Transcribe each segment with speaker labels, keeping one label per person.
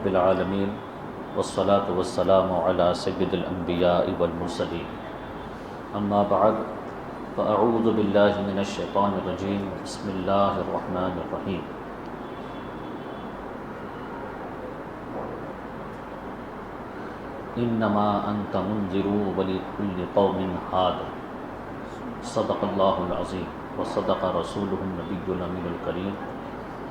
Speaker 1: رب العالمین والصلاة والسلام علی سید الانبیاء والمرسلین اما بعد فاعوذ باللہ من الشیطان الرجیم بسم اللہ الرحمن الرحیم انما انت منذر ولکل قوم ہاد صدق اللہ العظیم وصدق رسولہ النبی الامین الکریم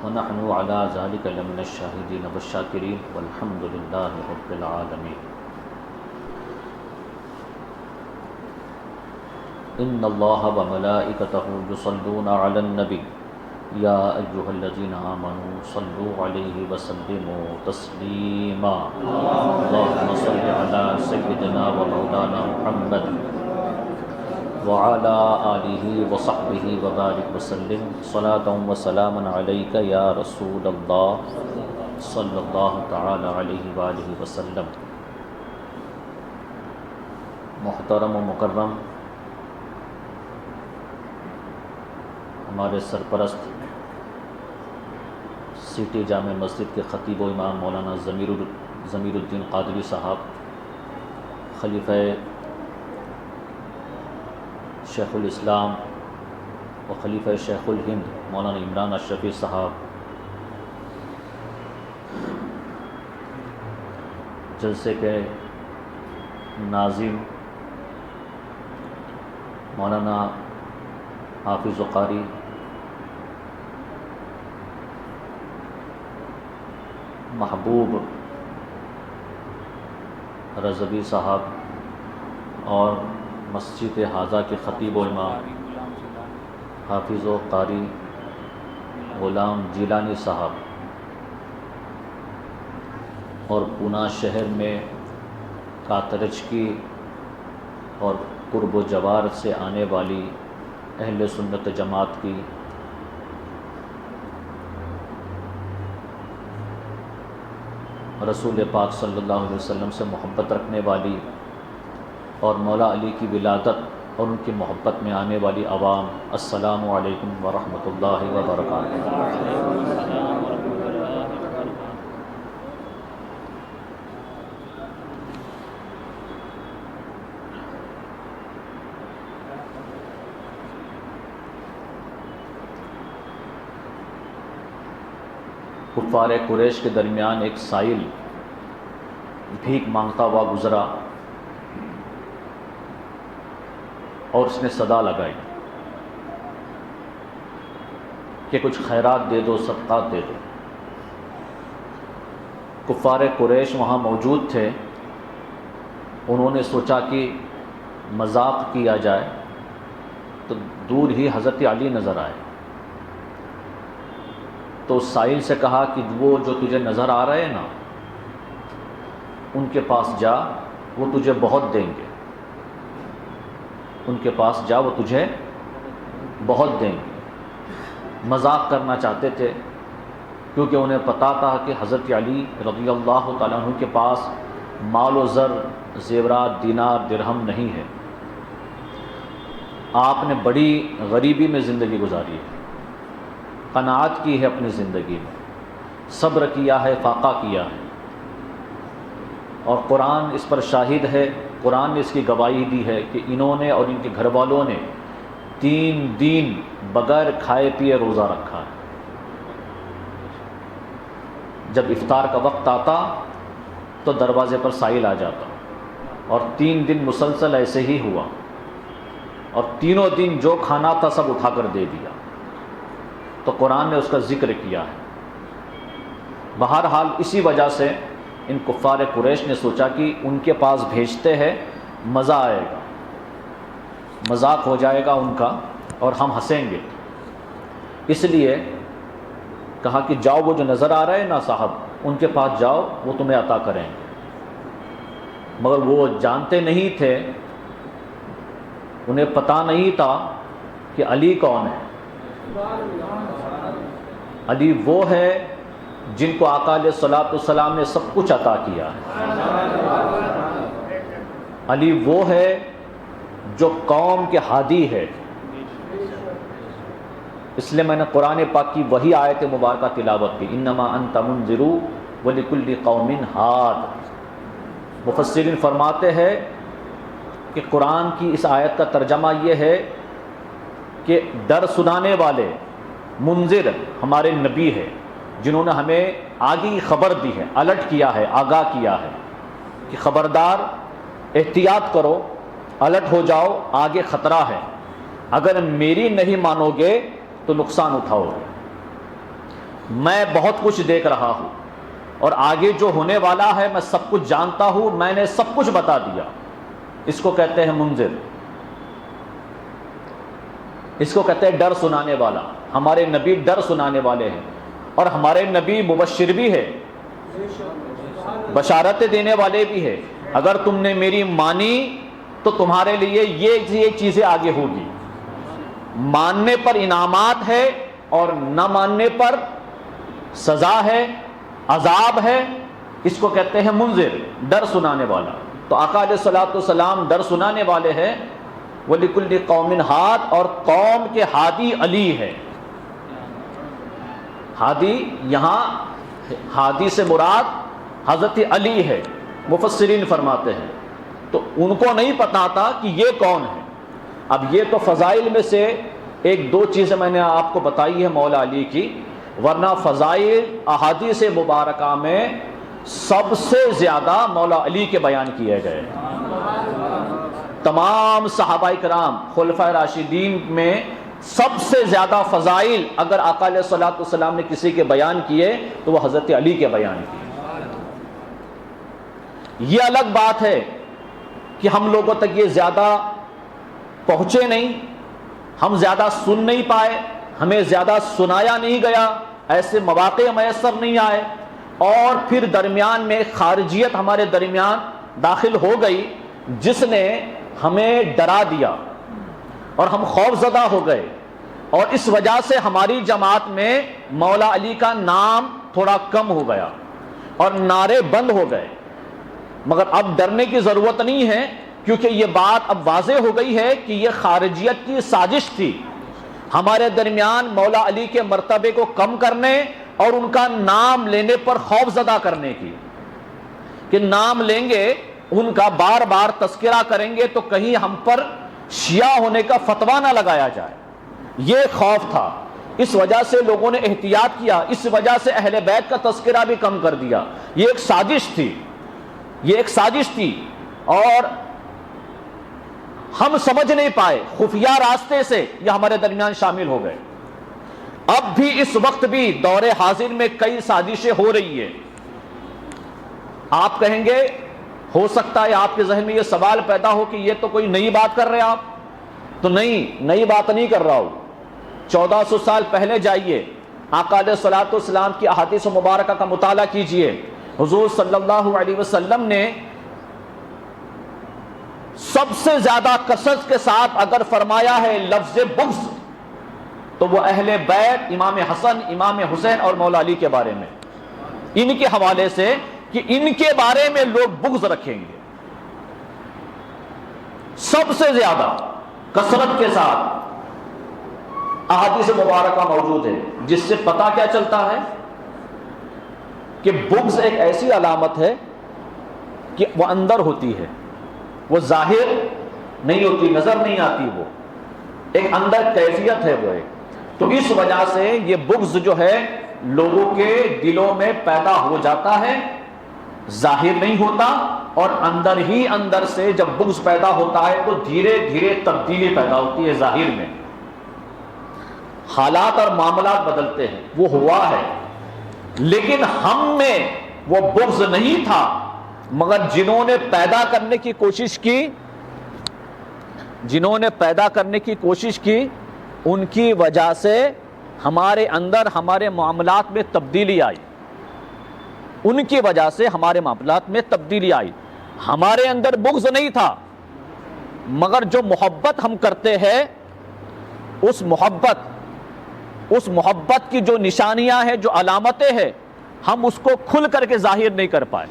Speaker 1: ونحن علی ذلک لمن الشاہدین والشاکرین والحمد للہ رب العالمین۔ ان اللہ وملائکتہ یصلون علی النبی یا ایہا الذین آمنوا صلوا علیہ وسلموا تسلیما اللہم صل علی سیدنا و مولانا محمد وعلی آلہ وصحبہ وبارک وسلم صلاۃ وسلاما علیک یا رسول اللہ صلی اللہ تعالی علیہ وآلہ وسلم۔ محترم و مکرم ہمارے سرپرست سٹی جامع مسجد کے خطیب و امام مولانا ضمیر الدین قادری صاحب، خلیفہ شیخ الاسلام و خلیفہ شیخ الہند مولانا عمران اشرفی صاحب، جلسے کے ناظم مولانا حافظ و قاری، محبوب رضوی صاحب اور مسجد حاضہ کے خطیب و امام حافظ و قاری غلام جیلانی صاحب، اور پونا شہر میں کاترج کی اور قرب و جوار سے آنے والی اہل سنت جماعت کی رسول پاک صلی اللہ علیہ وسلم سے محبت رکھنے والی اور مولا علی کی ولادت اور ان کی محبت میں آنے والی عوام، السلام علیکم ورحمۃ اللہ وبرکاتہ۔ کفار قریش کے درمیان ایک سائل بھیک مانگتا ہوا گزرا اور اس نے صدا لگائی کہ کچھ خیرات دے دو، صدقات دے دو۔ کفار قریش وہاں موجود تھے، انہوں نے سوچا کہ مذاق کیا جائے تو دور ہی حضرت علی نظر آئے، تو سائل سے کہا کہ وہ جو تجھے نظر آ رہے ہیں نا، ان کے پاس جا، وہ تجھے بہت دیں گے، ان کے پاس جا، وہ تجھے بہت دیں گے۔ مذاق کرنا چاہتے تھے کیونکہ انہیں پتہ تھا کہ حضرت علی رضی اللہ تعالیٰ عنہ کے پاس مال و زر، زیورات، دینار، درہم نہیں ہے، آپ نے بڑی غریبی میں زندگی گزاری ہے، قناعت کی ہے اپنی زندگی میں، صبر کیا ہے، فاقہ کیا ہے، اور قرآن اس پر شاہد ہے، قرآن نے اس کی گواہی دی ہے کہ انہوں نے اور ان کے گھر والوں نے 3 دن بغیر کھائے پیے روزہ رکھا ہے۔ جب افطار کا وقت آتا تو دروازے پر سائل آ جاتا، اور 3 دن مسلسل ایسے ہی ہوا، اور تینوں دن جو کھانا تھا سب اٹھا کر دے دیا، تو قرآن نے اس کا ذکر کیا ہے۔ بہرحال اسی وجہ سے ان کفار قریش نے سوچا کہ ان کے پاس بھیجتے ہیں، مزہ آئے گا، مذاق ہو جائے گا ان کا اور ہم ہنسیں گے، اس لیے کہا کہ جاؤ، وہ جو نظر آ رہے ہیں نا صاحب، ان کے پاس جاؤ، وہ تمہیں عطا کریں گے۔ مگر وہ جانتے نہیں تھے، انہیں پتہ نہیں تھا کہ علی کون ہے۔ علی وہ ہے جن کو آقا علیہ الصلوۃ والسلام نے سب کچھ عطا کیا ہے۔ علی وہ ہے جو قوم کے ہادی ہے۔ اس لیے میں نے قرآن پاک کی وہی آیت مبارکہ تلاوت کی، انما انت منذر وَلِكُلِّ قَوْمٍ ہاد۔ مفسرین فرماتے ہیں کہ قرآن کی اس آیت کا ترجمہ یہ ہے کہ ڈر سنانے والے منذر ہمارے نبی ہے، جنہوں نے ہمیں آگے کی خبر دی ہے، الرٹ کیا ہے، آگاہ کیا ہے کہ خبردار، احتیاط کرو، الرٹ ہو جاؤ، آگے خطرہ ہے، اگر میری نہیں مانو گے تو نقصان اٹھاؤ گے۔ میں بہت کچھ دیکھ رہا ہوں اور آگے جو ہونے والا ہے میں سب کچھ جانتا ہوں، میں نے سب کچھ بتا دیا۔ اس کو کہتے ہیں منذر، اس کو کہتے ہیں ڈر سنانے والا۔ ہمارے نبی ڈر سنانے والے ہیں، اور ہمارے نبی مبشر بھی ہے، بشارتیں دینے والے بھی ہے۔ اگر تم نے میری مانی تو تمہارے لیے یہ چیزیں آگے ہوگی، ماننے پر انعامات ہے اور نہ ماننے پر سزا ہے، عذاب ہے۔ اس کو کہتے ہیں منذر، ڈر سنانے والا۔ تو آقا علیہ الصلوۃ والسلام ڈر سنانے والے ہیں۔ وَلِكُلِّ قَوْمٍ ہاد، اور قوم کے ہادی علی ہے۔ ہادی، یہاں ہادی سے مراد حضرت علی ہے، مفسرین فرماتے ہیں۔ تو ان کو نہیں پتا تھا کہ یہ کون ہے۔ اب یہ تو فضائل میں سے ایک دو چیزیں میں نے آپ کو بتائی ہے مولا علی کی، ورنہ فضائل احادیث مبارکہ میں سب سے زیادہ مولا علی کے بیان کیے گئے۔ تمام صحابہ کرام، خلفائے راشدین میں سب سے زیادہ فضائل اگر آقا علیہ الصلوۃ والسلام نے کسی کے بیان کیے تو وہ حضرت علی کے بیان کیے۔ یہ الگ بات ہے کہ ہم لوگوں تک یہ زیادہ پہنچے نہیں، ہم زیادہ سن نہیں پائے، ہمیں زیادہ سنایا نہیں گیا، ایسے مواقع میسر نہیں آئے، اور پھر درمیان میں خارجیت ہمارے درمیان داخل ہو گئی جس نے ہمیں ڈرا دیا اور ہم خوف زدہ ہو گئے، اور اس وجہ سے ہماری جماعت میں مولا علی کا نام تھوڑا کم ہو گیا اور نعرے بند ہو گئے۔ مگر اب ڈرنے کی ضرورت نہیں ہے، کیونکہ یہ بات اب واضح ہو گئی ہے کہ یہ خارجیت کی سازش تھی ہمارے درمیان مولا علی کے مرتبے کو کم کرنے اور ان کا نام لینے پر خوف زدہ کرنے کی، کہ نام لیں گے، ان کا بار بار تذکرہ کریں گے تو کہیں ہم پر شیعہ ہونے کا فتویٰ نہ لگایا جائے۔ یہ خوف تھا، اس وجہ سے لوگوں نے احتیاط کیا، اس وجہ سے اہل بیت کا تذکرہ بھی کم کر دیا۔ یہ ایک سازش تھی، یہ ایک سازش تھی، اور ہم سمجھ نہیں پائے، خفیہ راستے سے یہ ہمارے درمیان شامل ہو گئے۔ اب بھی اس وقت بھی دور حاضر میں کئی سازشیں ہو رہی ہیں۔ آپ کہیں گے، ہو سکتا ہے آپ کے ذہن میں یہ سوال پیدا ہو کہ یہ تو کوئی نئی بات کر رہے آپ، تو نہیں، نئی بات نہیں کر رہا ہوں۔ 1400 سال پہلے جائیے، آقا علیہ الصلوۃ والسلام کی احادیث مبارکہ کا مطالعہ کیجئے۔ حضور صلی اللہ علیہ وسلم نے سب سے زیادہ کثرت کے ساتھ اگر فرمایا ہے لفظ بغض تو وہ اہل بیت، امام حسن، امام حسین اور مولا علی کے بارے میں، ان کے حوالے سے کہ ان کے بارے میں لوگ بغض رکھیں گے۔ سب سے زیادہ کثرت کے ساتھ احادیث مبارکہ موجود ہے، جس سے پتہ کیا چلتا ہے کہ بغض ایک ایسی علامت ہے کہ وہ اندر ہوتی ہے، وہ ظاہر نہیں ہوتی، نظر نہیں آتی، وہ ایک اندر کیفیت ہے، وہ ایک۔ تو اس وجہ سے یہ بغض جو ہے لوگوں کے دلوں میں پیدا ہو جاتا ہے، ظاہر نہیں ہوتا، اور اندر ہی اندر سے جب بغض پیدا ہوتا ہے تو دھیرے دھیرے تبدیلی پیدا ہوتی ہے، ظاہر میں حالات اور معاملات بدلتے ہیں، وہ ہوا ہے۔ لیکن ہم میں وہ بغض نہیں تھا، مگر جنہوں نے پیدا کرنے کی کوشش کی ان کی وجہ سے ہمارے اندر، ہمارے معاملات میں تبدیلی آئی، ان کی وجہ سے ہمارے معاملات میں تبدیلی آئی۔ ہمارے اندر بغض نہیں تھا، مگر جو محبت ہم کرتے ہیں، اس محبت کی جو نشانیاں ہیں، جو علامتیں ہیں، ہم اس کو کھل کر کے ظاہر نہیں کر پائے۔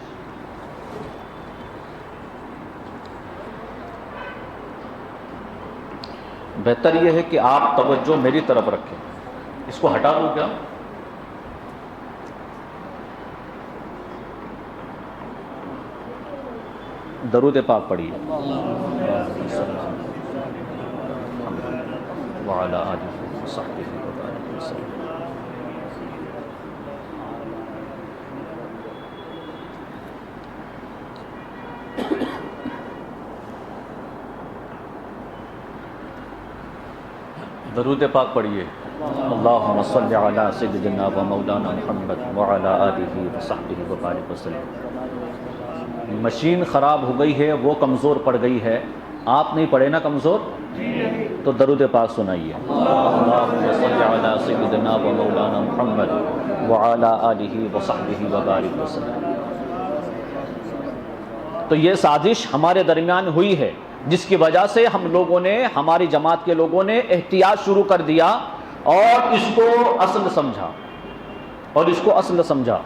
Speaker 1: بہتر یہ ہے کہ آپ توجہ میری طرف رکھیں۔ اس کو ہٹا دوں کیا؟ درود پاک پڑھیے. وعلی آلہ وصحبہ وبارک وسلم. درود پاک پڑھیے. اللہم صلی علی سیدنا و مولانا محمد وعلی آلہ وصحبہ وبارک وسلم. مشین خراب ہو گئی ہے، وہ کمزور پڑ گئی ہے، آپ نہیں پڑھے نا کمزور، تو درود پاک سنائیے. اللہم صلی علی سیدنا و مولانا محمد وعلی آلہ وصحبہ وبارک وسلم. تو یہ سازش ہمارے درمیان ہوئی ہے، جس کی وجہ سے ہم لوگوں نے، ہماری جماعت کے لوگوں نے احتیاط شروع کر دیا اور اس کو اصل سمجھا.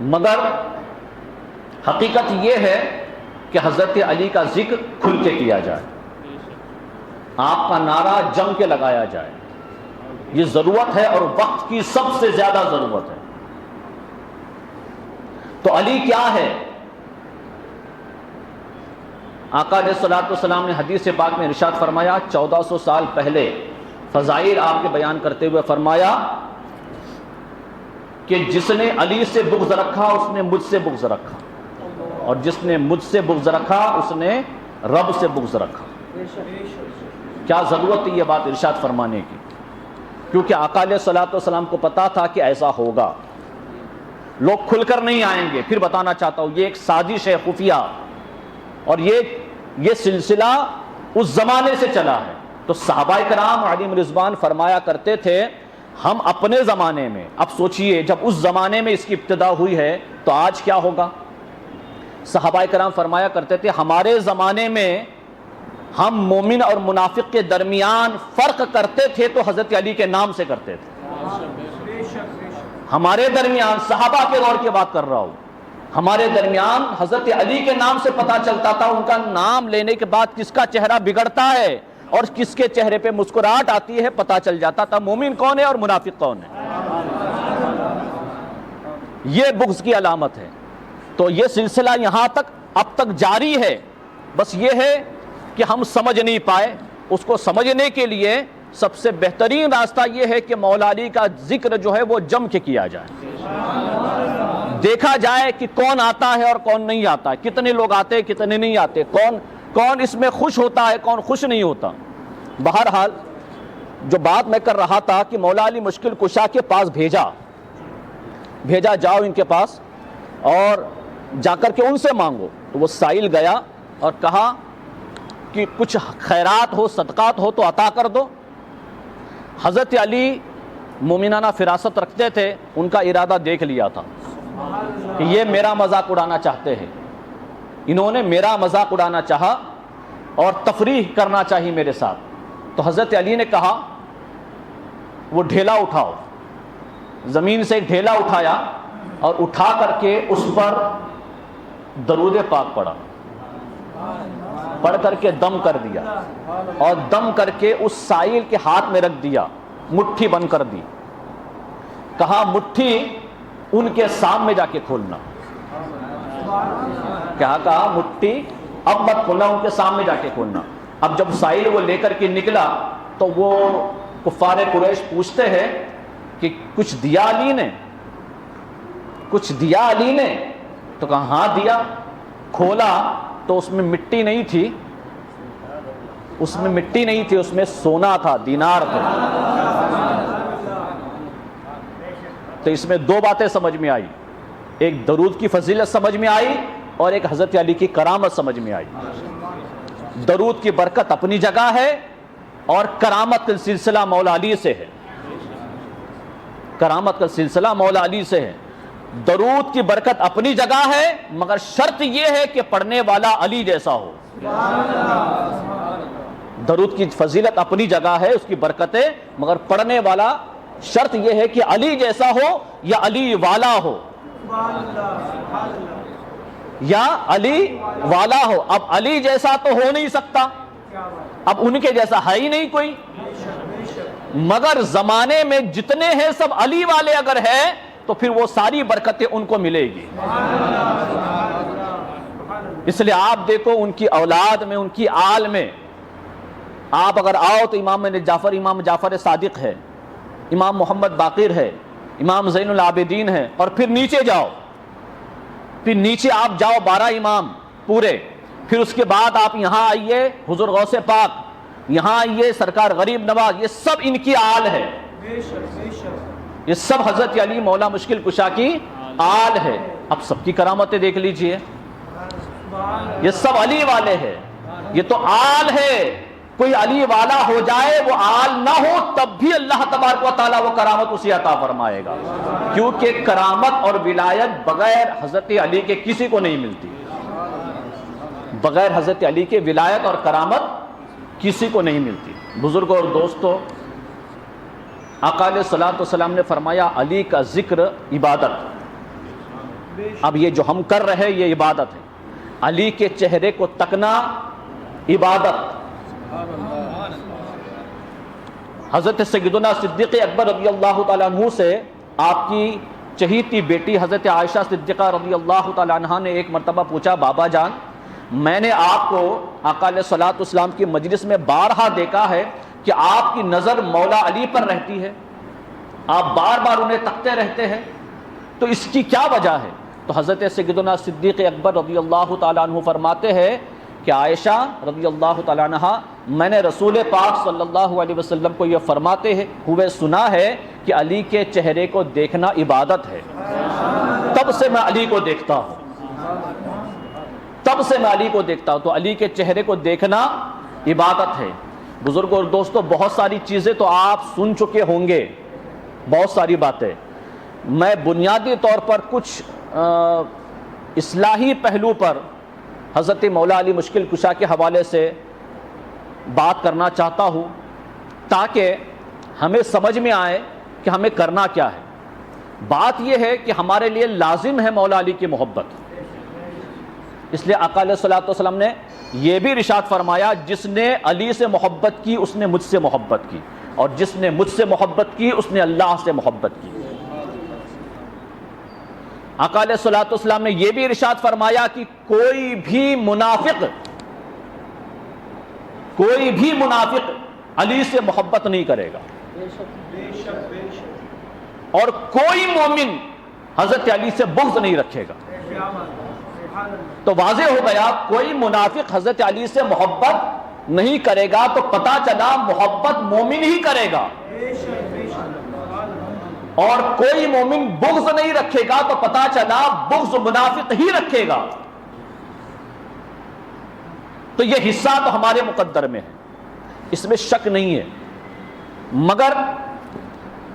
Speaker 1: مگر حقیقت یہ ہے کہ حضرت علی کا ذکر کھل کے کیا جائے، آپ کا نعرہ جم کے لگایا جائے. یہ ضرورت ہے اور وقت کی سب سے زیادہ ضرورت ہے. تو علی کیا ہے؟ آقا علیہ الصلوۃ والسلام نے حدیث پاک میں ارشاد فرمایا، 1400 سال پہلے فضائل آپ کے بیان کرتے ہوئے فرمایا کہ جس نے علی سے بغض رکھا اس نے مجھ سے بغض رکھا، اور جس نے مجھ سے بغض رکھا اس نے رب سے بغض رکھا. کیا ضرورت تھی یہ بات ارشاد فرمانے کی؟ کیونکہ آقا علیہ الصلوۃ والسلام کو پتا تھا کہ ایسا ہوگا، لوگ کھل کر نہیں آئیں گے. پھر بتانا چاہتا ہوں یہ ایک سازش ہے خفیہ، اور یہ سلسلہ اس زمانے سے چلا ہے. تو صحابہ کرام علیہم رضوان فرمایا کرتے تھے ہم اپنے زمانے میں، اب سوچئے جب اس زمانے میں اس کی ابتدا ہوئی ہے تو آج کیا ہوگا. صحابہ کرام فرمایا کرتے تھے ہمارے زمانے میں ہم مومن اور منافق کے درمیان فرق کرتے تھے تو حضرت علی کے نام سے کرتے تھے. ہمارے درمیان، صحابہ کے دور کی بات کر رہا ہوں، ہمارے درمیان حضرت علی کے نام سے پتہ چلتا تھا، ان کا نام لینے کے بعد کس کا چہرہ بگڑتا ہے اور کس کے چہرے پہ مسکراہٹ آتی ہے پتہ چل جاتا تھا مومن کون ہے اور منافق کون ہے. یہ بغض کی علامت ہے. تو یہ سلسلہ یہاں تک اب تک جاری ہے. بس یہ ہے کہ ہم سمجھ نہیں پائے. اس کو سمجھنے کے لیے سب سے بہترین راستہ یہ ہے کہ مولا علی کا ذکر جو ہے وہ جم کے کیا جائے، دیکھا جائے کہ کون آتا ہے اور کون نہیں آتا ہے، کتنے لوگ آتے ہیں کتنے نہیں آتے، کون اس میں خوش ہوتا ہے کون خوش نہیں ہوتا. بہرحال جو بات میں کر رہا تھا کہ مولا علی مشکل کشا کے پاس بھیجا جاؤ ان کے پاس اور جا کر کے ان سے مانگو. تو وہ سائل گیا اور کہا کہ کچھ خیرات ہو صدقات ہو تو عطا کر دو. حضرت علی مومنانہ فراست رکھتے تھے، ان کا ارادہ دیکھ لیا تھا کہ یہ میرا مذاق اڑانا چاہتے ہیں، انہوں نے میرا مذاق اڑانا چاہا اور تفریح کرنا چاہی میرے ساتھ. تو حضرت علی نے کہا وہ ڈھیلا اٹھاؤ. زمین سے ایک ڈھیلا اٹھایا اور اٹھا کر کے اس پر درود پاک پڑھ کر کے دم کر دیا، اور دم کر کے اس سائل کے ہاتھ میں رکھ دیا، مٹھی بند کر دی. کہا مٹھی ان کے سامنے جا کے کھولنا. کہا مٹھی اب مت کھولنا، ان کے سامنے جا کے کھولنا. اب جب سائل وہ لے کر کے نکلا تو وہ کفار قریش پوچھتے ہیں کہ کچھ دیا علی نے؟ تو کہا ہاں دیا. کھولا تو اس میں مٹی نہیں تھی، اس میں سونا تھا، دینار تھا. تو اس میں دو باتیں سمجھ میں آئی، ایک درود کی فضیلت سمجھ میں آئی اور ایک حضرت علی کی کرامت سمجھ میں آئی. درود کی برکت اپنی جگہ ہے اور کرامت کا سلسلہ مولا علی سے ہے. درود کی برکت اپنی جگہ ہے مگر شرط یہ ہے کہ پڑھنے والا علی جیسا ہو. درود کی فضیلت اپنی جگہ ہے، اس کی برکتیں، مگر پڑھنے والا شرط یہ ہے کہ علی جیسا ہو یا علی والا ہو. اب علی جیسا تو ہو نہیں سکتا، اب ان کے جیسا ہے ہی نہیں کوئی، مگر زمانے میں جتنے ہیں سب علی والے اگر ہیں تو پھر وہ ساری برکتیں ان کو ملے گی. اس لیے آپ دیکھو ان کی اولاد میں، ان کی آل میں آپ اگر آؤ تو امام جعفر صادق ہے، امام محمد باقر ہے، امام زین العابدین ہے، اور پھر نیچے جاؤ، پھر نیچے آپ جاؤ 12 امام پورے، پھر اس کے بعد آپ یہاں آئیے حضور غوث پاک، یہاں آئیے سرکار غریب نواز، یہ سب ان کی آل ہے، یہ سب حضرت علی مولا مشکل کشا کی آل ہے۔ اب سب کی کرامتیں دیکھ لیجئے، یہ سب علی والے ہیں، یہ تو آل ہے۔ کوئی علی والا ہو جائے وہ آل نہ ہو تب بھی اللہ تبارک و تعالیٰ وہ کرامت اسے عطا فرمائے گا، کیونکہ کرامت اور ولایت بغیر حضرت علی کے کسی کو نہیں ملتی، بغیر حضرت علی کے ولایت اور کرامت کسی کو نہیں ملتی۔ بزرگوں اور دوستوں، آقا علیہ الصلوۃ والسلام نے فرمایا علی کا ذکر عبادت، اب یہ جو ہم کر رہے یہ عبادت ہے، علی کے چہرے کو تکنا عبادت۔ حضرت سیدنا صدیق اکبر رضی اللہ تعالیٰ عنہ سے آپ کی چہیتی بیٹی حضرت عائشہ صدیقہ رضی اللہ تعالیٰ عنہ نے ایک مرتبہ پوچھا، بابا جان میں نے آپ کو آقا علیہ الصلوۃ والسلام کی مجلس میں بارہا دیکھا ہے کہ آپ کی نظر مولا علی پر رہتی ہے، آپ بار بار انہیں تکتے رہتے ہیں، تو اس کی کیا وجہ ہے؟ تو حضرت سیدنا صدیق اکبر رضی اللہ تعالیٰ عنہ فرماتے ہیں کہ عائشہ رضی اللہ تعالیٰ عنہ، میں نے رسول پاک صلی اللہ علیہ وسلم کو یہ فرماتے ہوئے سنا ہے کہ علی کے چہرے کو دیکھنا عبادت ہے، تب سے میں علی کو دیکھتا ہوں، تب سے میں علی کو دیکھتا ہوں، تو علی کے چہرے کو دیکھنا عبادت ہے۔ بزرگوں اور دوستوں، بہت ساری چیزیں تو آپ سن چکے ہوں گے، بہت ساری باتیں، میں بنیادی طور پر کچھ اصلاحی پہلو پر حضرت مولا علی مشکل کشا کے حوالے سے بات کرنا چاہتا ہوں، تاکہ ہمیں سمجھ میں آئے کہ ہمیں کرنا کیا ہے۔ بات یہ ہے کہ ہمارے لیے لازم ہے مولا علی کی محبت، اس لیے آقا علیہ الصلوۃ والسلام نے یہ بھی ارشاد فرمایا، جس نے علی سے محبت کی اس نے مجھ سے محبت کی، اور جس نے مجھ سے محبت کی اس نے اللہ سے محبت کی۔ آقا علیہ الصلوۃ والسلام نے یہ بھی ارشاد فرمایا کہ کوئی بھی منافق علی سے محبت نہیں کرے گا، اور کوئی مومن حضرت علی سے بغض نہیں رکھے گا۔ تو واضح ہو گیا، کوئی منافق حضرت علی سے محبت نہیں کرے گا، تو پتہ چلا محبت مومن ہی کرے گا، اور کوئی مومن بغض نہیں رکھے گا تو پتہ چلا بغض منافق ہی رکھے گا۔ تو یہ حصہ تو ہمارے مقدر میں ہے، اس میں شک نہیں ہے، مگر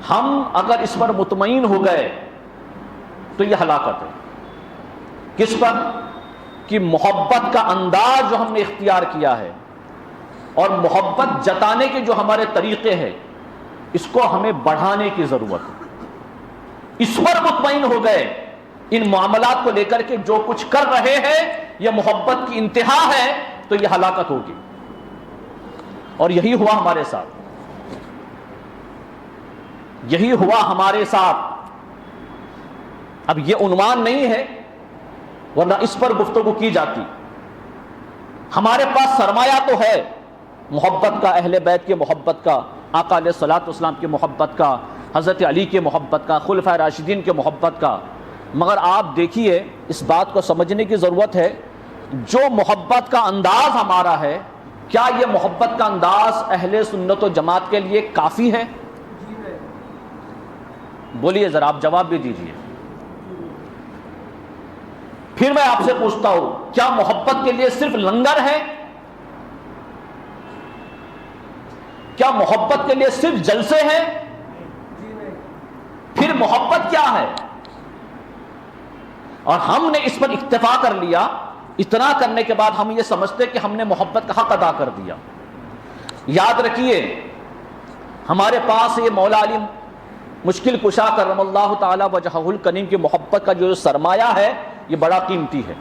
Speaker 1: ہم اگر اس پر مطمئن ہو گئے تو یہ ہلاکت ہے۔ کس پر؟ کہ محبت کا انداز جو ہم نے اختیار کیا ہے اور محبت جتانے کے جو ہمارے طریقے ہیں، اس کو ہمیں بڑھانے کی ضرورت ہے۔ اس پر مطمئن ہو گئے ان معاملات کو لے کر کے جو کچھ کر رہے ہیں یہ محبت کی انتہا ہے، تو یہ ہلاکت ہوگی، اور یہی ہوا ہمارے ساتھ، یہی ہوا ہمارے ساتھ۔ اب یہ عنوان نہیں ہے، ورنہ اس پر گفتگو کی جاتی۔ ہمارے پاس سرمایہ تو ہے محبت کا، اہل بیت کی محبت کا، آقا علیہ الصلوۃ والسلام کی محبت کا، حضرت علی کی محبت کا، خلفائے راشدین کی محبت کا، مگر آپ دیکھیے اس بات کو سمجھنے کی ضرورت ہے، جو محبت کا انداز ہمارا ہے، کیا یہ محبت کا انداز اہل سنت و جماعت کے لیے کافی ہے؟ بولیے ذرا، آپ جواب بھی دیجیے۔ پھر میں آپ سے پوچھتا ہوں، کیا محبت کے لیے صرف لنگر ہے؟ کیا محبت کے لیے صرف جلسے ہیں؟ پھر محبت کیا ہے؟ اور ہم نے اس پر اکتفا کر لیا، اتنا کرنے کے بعد ہم یہ سمجھتے کہ ہم نے محبت کا حق ادا کر دیا۔ یاد رکھیے، ہمارے پاس یہ مولا علی مشکل کشا کرم اللہ تعالی وجہہ الکریم کی محبت کا جو سرمایہ ہے، یہ بڑا قیمتی ہے،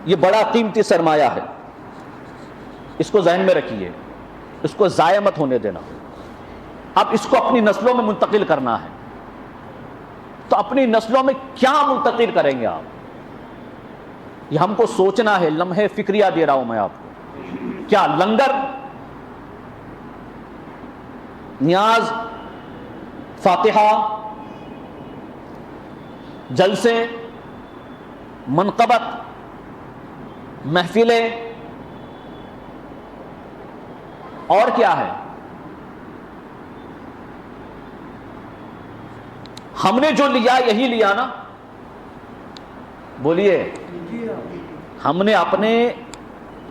Speaker 1: یہ بڑا قیمتی سرمایہ ہے، اس کو ذہن میں رکھیے، اس کو ضائع مت ہونے دینا۔ اب اس کو اپنی نسلوں میں منتقل کرنا ہے، تو اپنی نسلوں میں کیا منتقل کریں گے آپ؟ یہ ہم کو سوچنا ہے، لمحے فکریہ دے رہا ہوں میں آپ کو. کیا لنگر، نیاز، فاتحہ، جلسے، منقبت، محفلیں، اور کیا ہے؟ ہم نے جو لیا یہی لیا نا؟ بولیے. ہم نے اپنے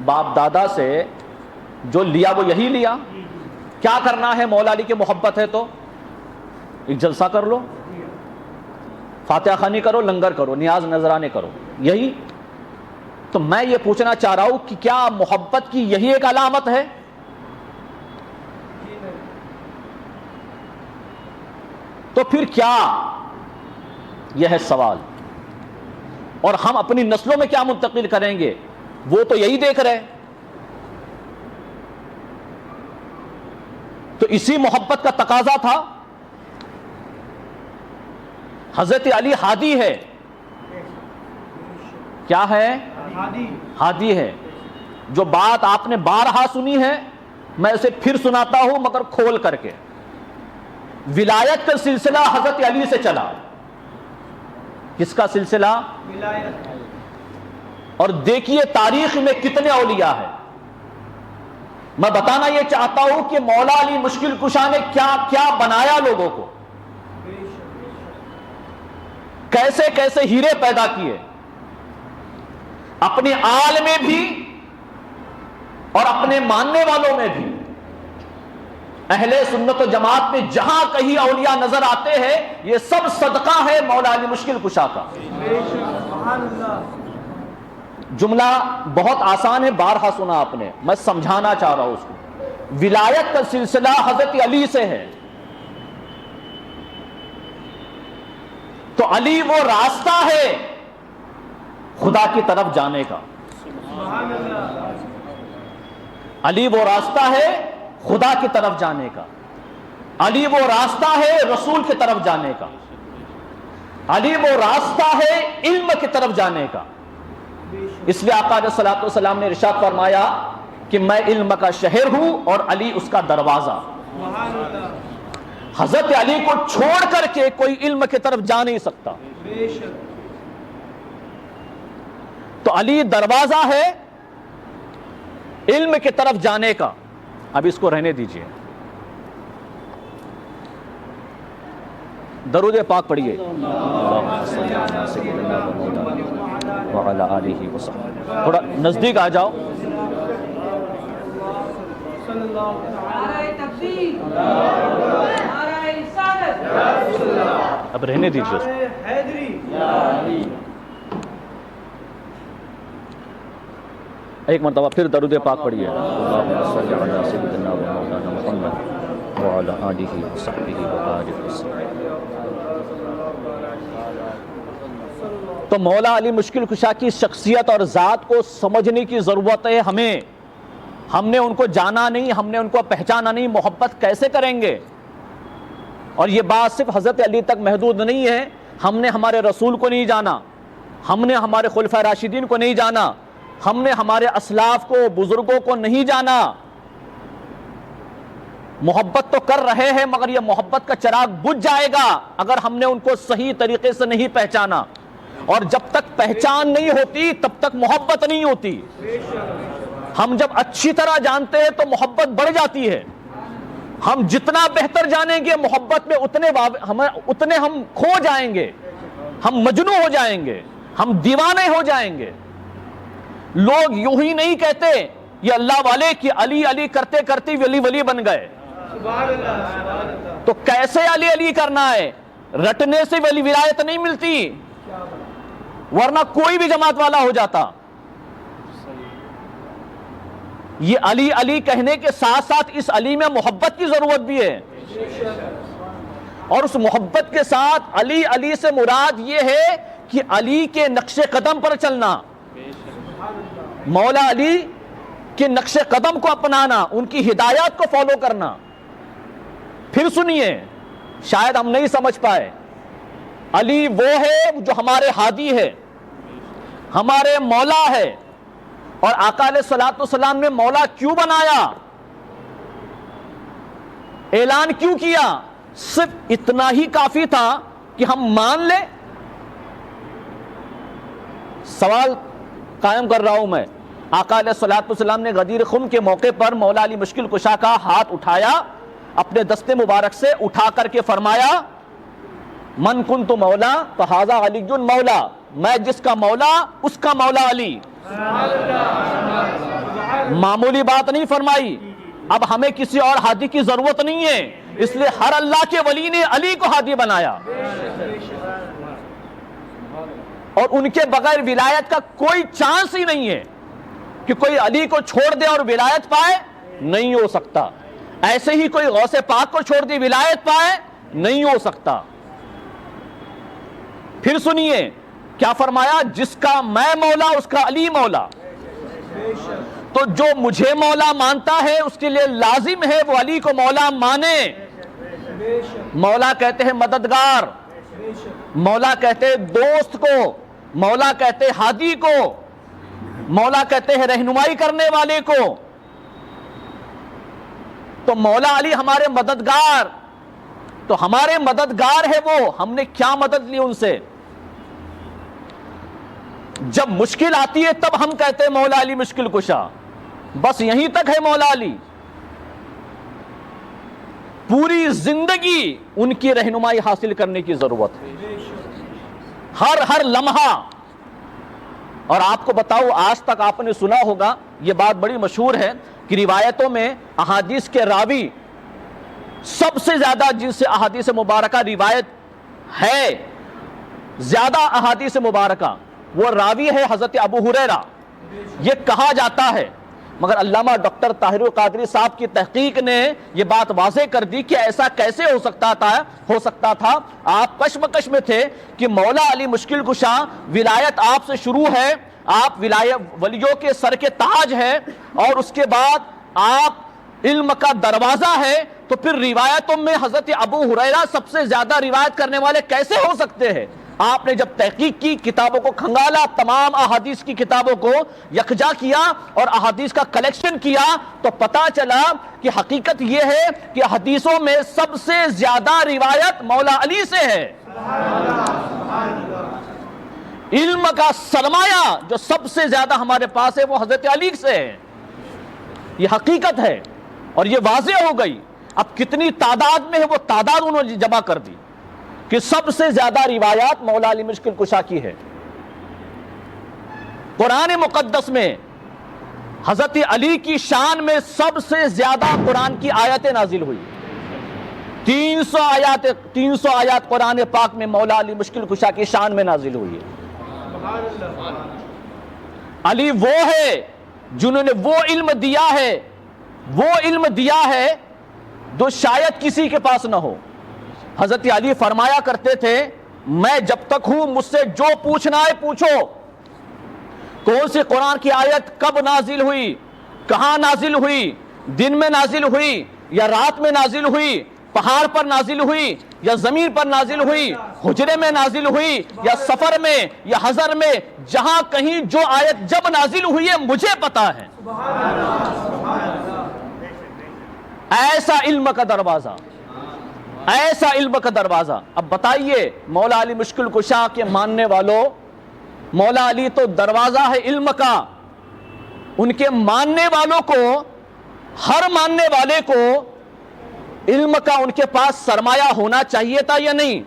Speaker 1: باپ دادا سے جو لیا وہ یہی لیا. کیا کرنا ہے؟ مولا علی کی محبت ہے تو ایک جلسہ کر لو، فاتحہ خوانی کرو، لنگر کرو، نیاز نذرانے کرو، یہی. تو میں یہ پوچھنا چاہ رہا ہوں کہ کیا محبت کی یہی ایک علامت ہے؟ تو پھر کیا؟ یہ ہے سوال. اور ہم اپنی نسلوں میں کیا منتقل کریں گے؟ وہ تو یہی دیکھ رہے. تو اسی محبت کا تقاضا تھا. حضرت علی ہادی ہے. کیا ہے؟ ہادی ہے. جو بات آپ نے بارہا سنی ہے میں اسے پھر سناتا ہوں مگر کھول کر کے. ولایت کا سلسلہ حضرت علی سے چلا. کس کا سلسلہ؟ ولایت. اور دیکھیے تاریخ میں کتنے اولیاء ہیں. میں بتانا یہ چاہتا ہوں کہ مولا علی مشکل کشا نے کیا کیا بنایا لوگوں کو، کیسے کیسے ہیرے پیدا کیے اپنے آل میں بھی اور اپنے ماننے والوں میں بھی. اہل سنت و جماعت میں جہاں کہیں اولیاء نظر آتے ہیں یہ سب صدقہ ہے مولا علی مشکل کشا کا. جملہ بہت آسان ہے، بارہا سنا آپ نے، میں سمجھانا چاہ رہا ہوں اس کو. ولایت کا سلسلہ حضرت علی سے ہے. تو علی وہ راستہ ہے خدا کی طرف جانے کا. علی وہ راستہ ہے خدا کی طرف جانے کا. علی وہ راستہ ہے رسول کی طرف جانے کا. علی وہ راستہ ہے علم کی طرف جانے کا. اس لیے آقا علیہ الصلوۃ والسلام نے ارشاد فرمایا کہ میں علم کا شہر ہوں اور علی اس کا دروازہ. حضرت علی کو چھوڑ کر کے کوئی علم کی طرف جا نہیں سکتا. تو علی دروازہ ہے علم کی طرف جانے کا. اب اس کو رہنے دیجئے. درود پاک پڑھیے. وعلی آلہ وصحبہ. تھوڑا نزدیک آ جاؤ. اب رہنے دیجیے اس کو. ایک مرتبہ پھر درود پاک پڑھیے. اللہم صلی علی سیدنا و مولانا محمد وعلی آلہ وصحبہ وبارک وسلم. تو مولا علی مشکل کشا کی شخصیت اور ذات کو سمجھنے کی ضرورت ہے ہمیں. ہم نے ان کو جانا نہیں، ہم نے ان کو پہچانا نہیں، محبت کیسے کریں گے؟ اور یہ بات صرف حضرت علی تک محدود نہیں ہے. ہم نے ہمارے رسول کو نہیں جانا، ہم نے ہمارے خلفائے راشدین کو نہیں جانا، ہم نے ہمارے اسلاف کو، بزرگوں کو نہیں جانا. محبت تو کر رہے ہیں مگر یہ محبت کا چراغ بجھ جائے گا اگر ہم نے ان کو صحیح طریقے سے نہیں پہچانا. اور جب تک پہچان نہیں ہوتی تب تک محبت نہیں ہوتی. ہم جب اچھی طرح جانتے ہیں تو محبت بڑھ جاتی ہے. ہم جتنا بہتر جانیں گے محبت میں اتنے ہم کھو جائیں گے، ہم مجنوں ہو جائیں گے، ہم دیوانے ہو جائیں گے. لوگ یوں ہی نہیں کہتے یہ اللہ والے کہ علی علی کرتے کرتے ولی ولی بن گئے. تو کیسے علی علی کرنا ہے؟ رٹنے سے ولی ولایت نہیں ملتی، ورنہ کوئی بھی جماعت والا ہو جاتا. یہ علی علی کہنے کے ساتھ ساتھ اس علی میں محبت کی ضرورت بھی ہے. اور اس محبت کے ساتھ علی علی سے مراد یہ ہے کہ علی کے نقش قدم پر چلنا، مولا علی کے نقش قدم کو اپنانا، ان کی ہدایات کو فالو کرنا. پھر سنیے، شاید ہم نہیں سمجھ پائے. علی وہ ہے جو ہمارے ہادی ہے. ہمارے مولا ہے. اور آقا علیہ الصلوۃ والسلام نے مولا کیوں بنایا, اعلان کیوں کیا؟ صرف اتنا ہی کافی تھا کہ ہم مان لیں. سوال قائم کر رہا ہوں میں. آقا علیہ الصلوۃ والسلام نے غدیر خم کے موقع پر مولا علی مشکل کشا کا ہاتھ اٹھایا, اپنے دستے مبارک سے اٹھا کر کے فرمایا من کنت مولا فہذا علی مولا, میں جس کا مولا اس کا مولا علی. معمولی بات نہیں فرمائی. اب ہمیں کسی اور ہادی کی ضرورت نہیں ہے, اس لیے ہر اللہ کے ولی نے علی کو ہادی بنایا, اور ان کے بغیر ولایت کا کوئی چانس ہی نہیں ہے کہ کوئی علی کو چھوڑ دے اور ولایت پائے, نہیں ہو سکتا. ایسے ہی کوئی غوث پاک کو چھوڑ دے ولایت پائے, نہیں ہو سکتا. پھر سنیے کیا فرمایا, جس کا میں مولا اس کا علی مولا. تو جو مجھے مولا مانتا ہے اس کے لیے لازم ہے وہ علی کو مولا مانے. مولا کہتے ہیں مددگار, مولا کہتے ہیں دوست کو, مولا کہتے ہیں ہادی کو, مولا کہتے ہیں رہنمائی کرنے والے کو. تو مولا علی ہمارے مددگار, تو ہمارے مددگار ہے وہ, ہم نے کیا مدد لی ان سے؟ جب مشکل آتی ہے تب ہم کہتے ہیں مولا علی مشکل کشا, بس یہیں تک ہے مولا علی. پوری زندگی ان کی رہنمائی حاصل کرنے کی ضرورت ہے, ہر لمحہ. اور آپ کو بتاؤ, آج تک آپ نے سنا ہوگا, یہ بات بڑی مشہور ہے کہ روایتوں میں احادیث کے راوی سب سے زیادہ جن سے احادیث مبارکہ روایت ہے, زیادہ احادیث مبارکہ, وہ راوی ہے حضرت ابو ہریرہ. یہ کہا جاتا ہے, مگر علامہ ڈاکٹر طاہر القادری صاحب کی تحقیق نے یہ بات واضح کر دی کہ ایسا کیسے ہو سکتا تھا. آپ کشمکش میں تھے کہ مولا علی مشکل کشا ولایت آپ سے شروع ہے, آپ ولیوں کے سر کے تاج ہیں, اور اس کے بعد آپ علم کا دروازہ ہے, تو پھر روایتوں میں حضرت ابو ہریرہ سب سے زیادہ روایت کرنے والے کیسے ہو سکتے ہیں؟ آپ نے جب تحقیق کی, کتابوں کو کھنگالا, تمام احادیث کی کتابوں کو یکجا کیا اور احادیث کا کلیکشن کیا, تو پتا چلا کہ حقیقت یہ ہے کہ حدیثوں میں سب سے زیادہ روایت مولا علی سے ہے. علم کا سرمایہ جو سب سے زیادہ ہمارے پاس ہے وہ حضرت علی سے ہے. یہ حقیقت ہے اور یہ واضح ہو گئی. اب کتنی تعداد میں ہے وہ تعداد انہوں نے جمع کر دی کہ سب سے زیادہ روایات مولا علی مشکل کشا کی ہے. قرآن مقدس میں حضرت علی کی شان میں سب سے زیادہ قرآن کی آیتیں نازل ہوئی. 300 آیات قرآن پاک میں مولا علی مشکل کشا کی شان میں نازل ہوئی ہے. علی وہ ہے جنہوں نے وہ علم دیا ہے جو شاید کسی کے پاس نہ ہو. حضرت علی فرمایا کرتے تھے, میں جب تک ہوں مجھ سے جو پوچھنا ہے پوچھو. کون سی قرآن کی آیت کب نازل ہوئی, کہاں نازل ہوئی, دن میں نازل ہوئی یا رات میں نازل ہوئی, پہاڑ پر نازل ہوئی یا زمین پر نازل ہوئی, حجرے میں نازل ہوئی یا سفر میں یا حضر میں, جہاں کہیں جو آیت جب نازل ہوئی ہے مجھے پتا ہے. ایسا علم کا دروازہ, ایسا علم کا دروازہ. اب بتائیے مولا علی مشکل کشا کے ماننے والوں, مولا علی تو دروازہ ہے علم کا. ان کے ماننے والوں کو, ہر ماننے والے کو علم کا ان کے پاس سرمایہ ہونا چاہیے تھا یا نہیں؟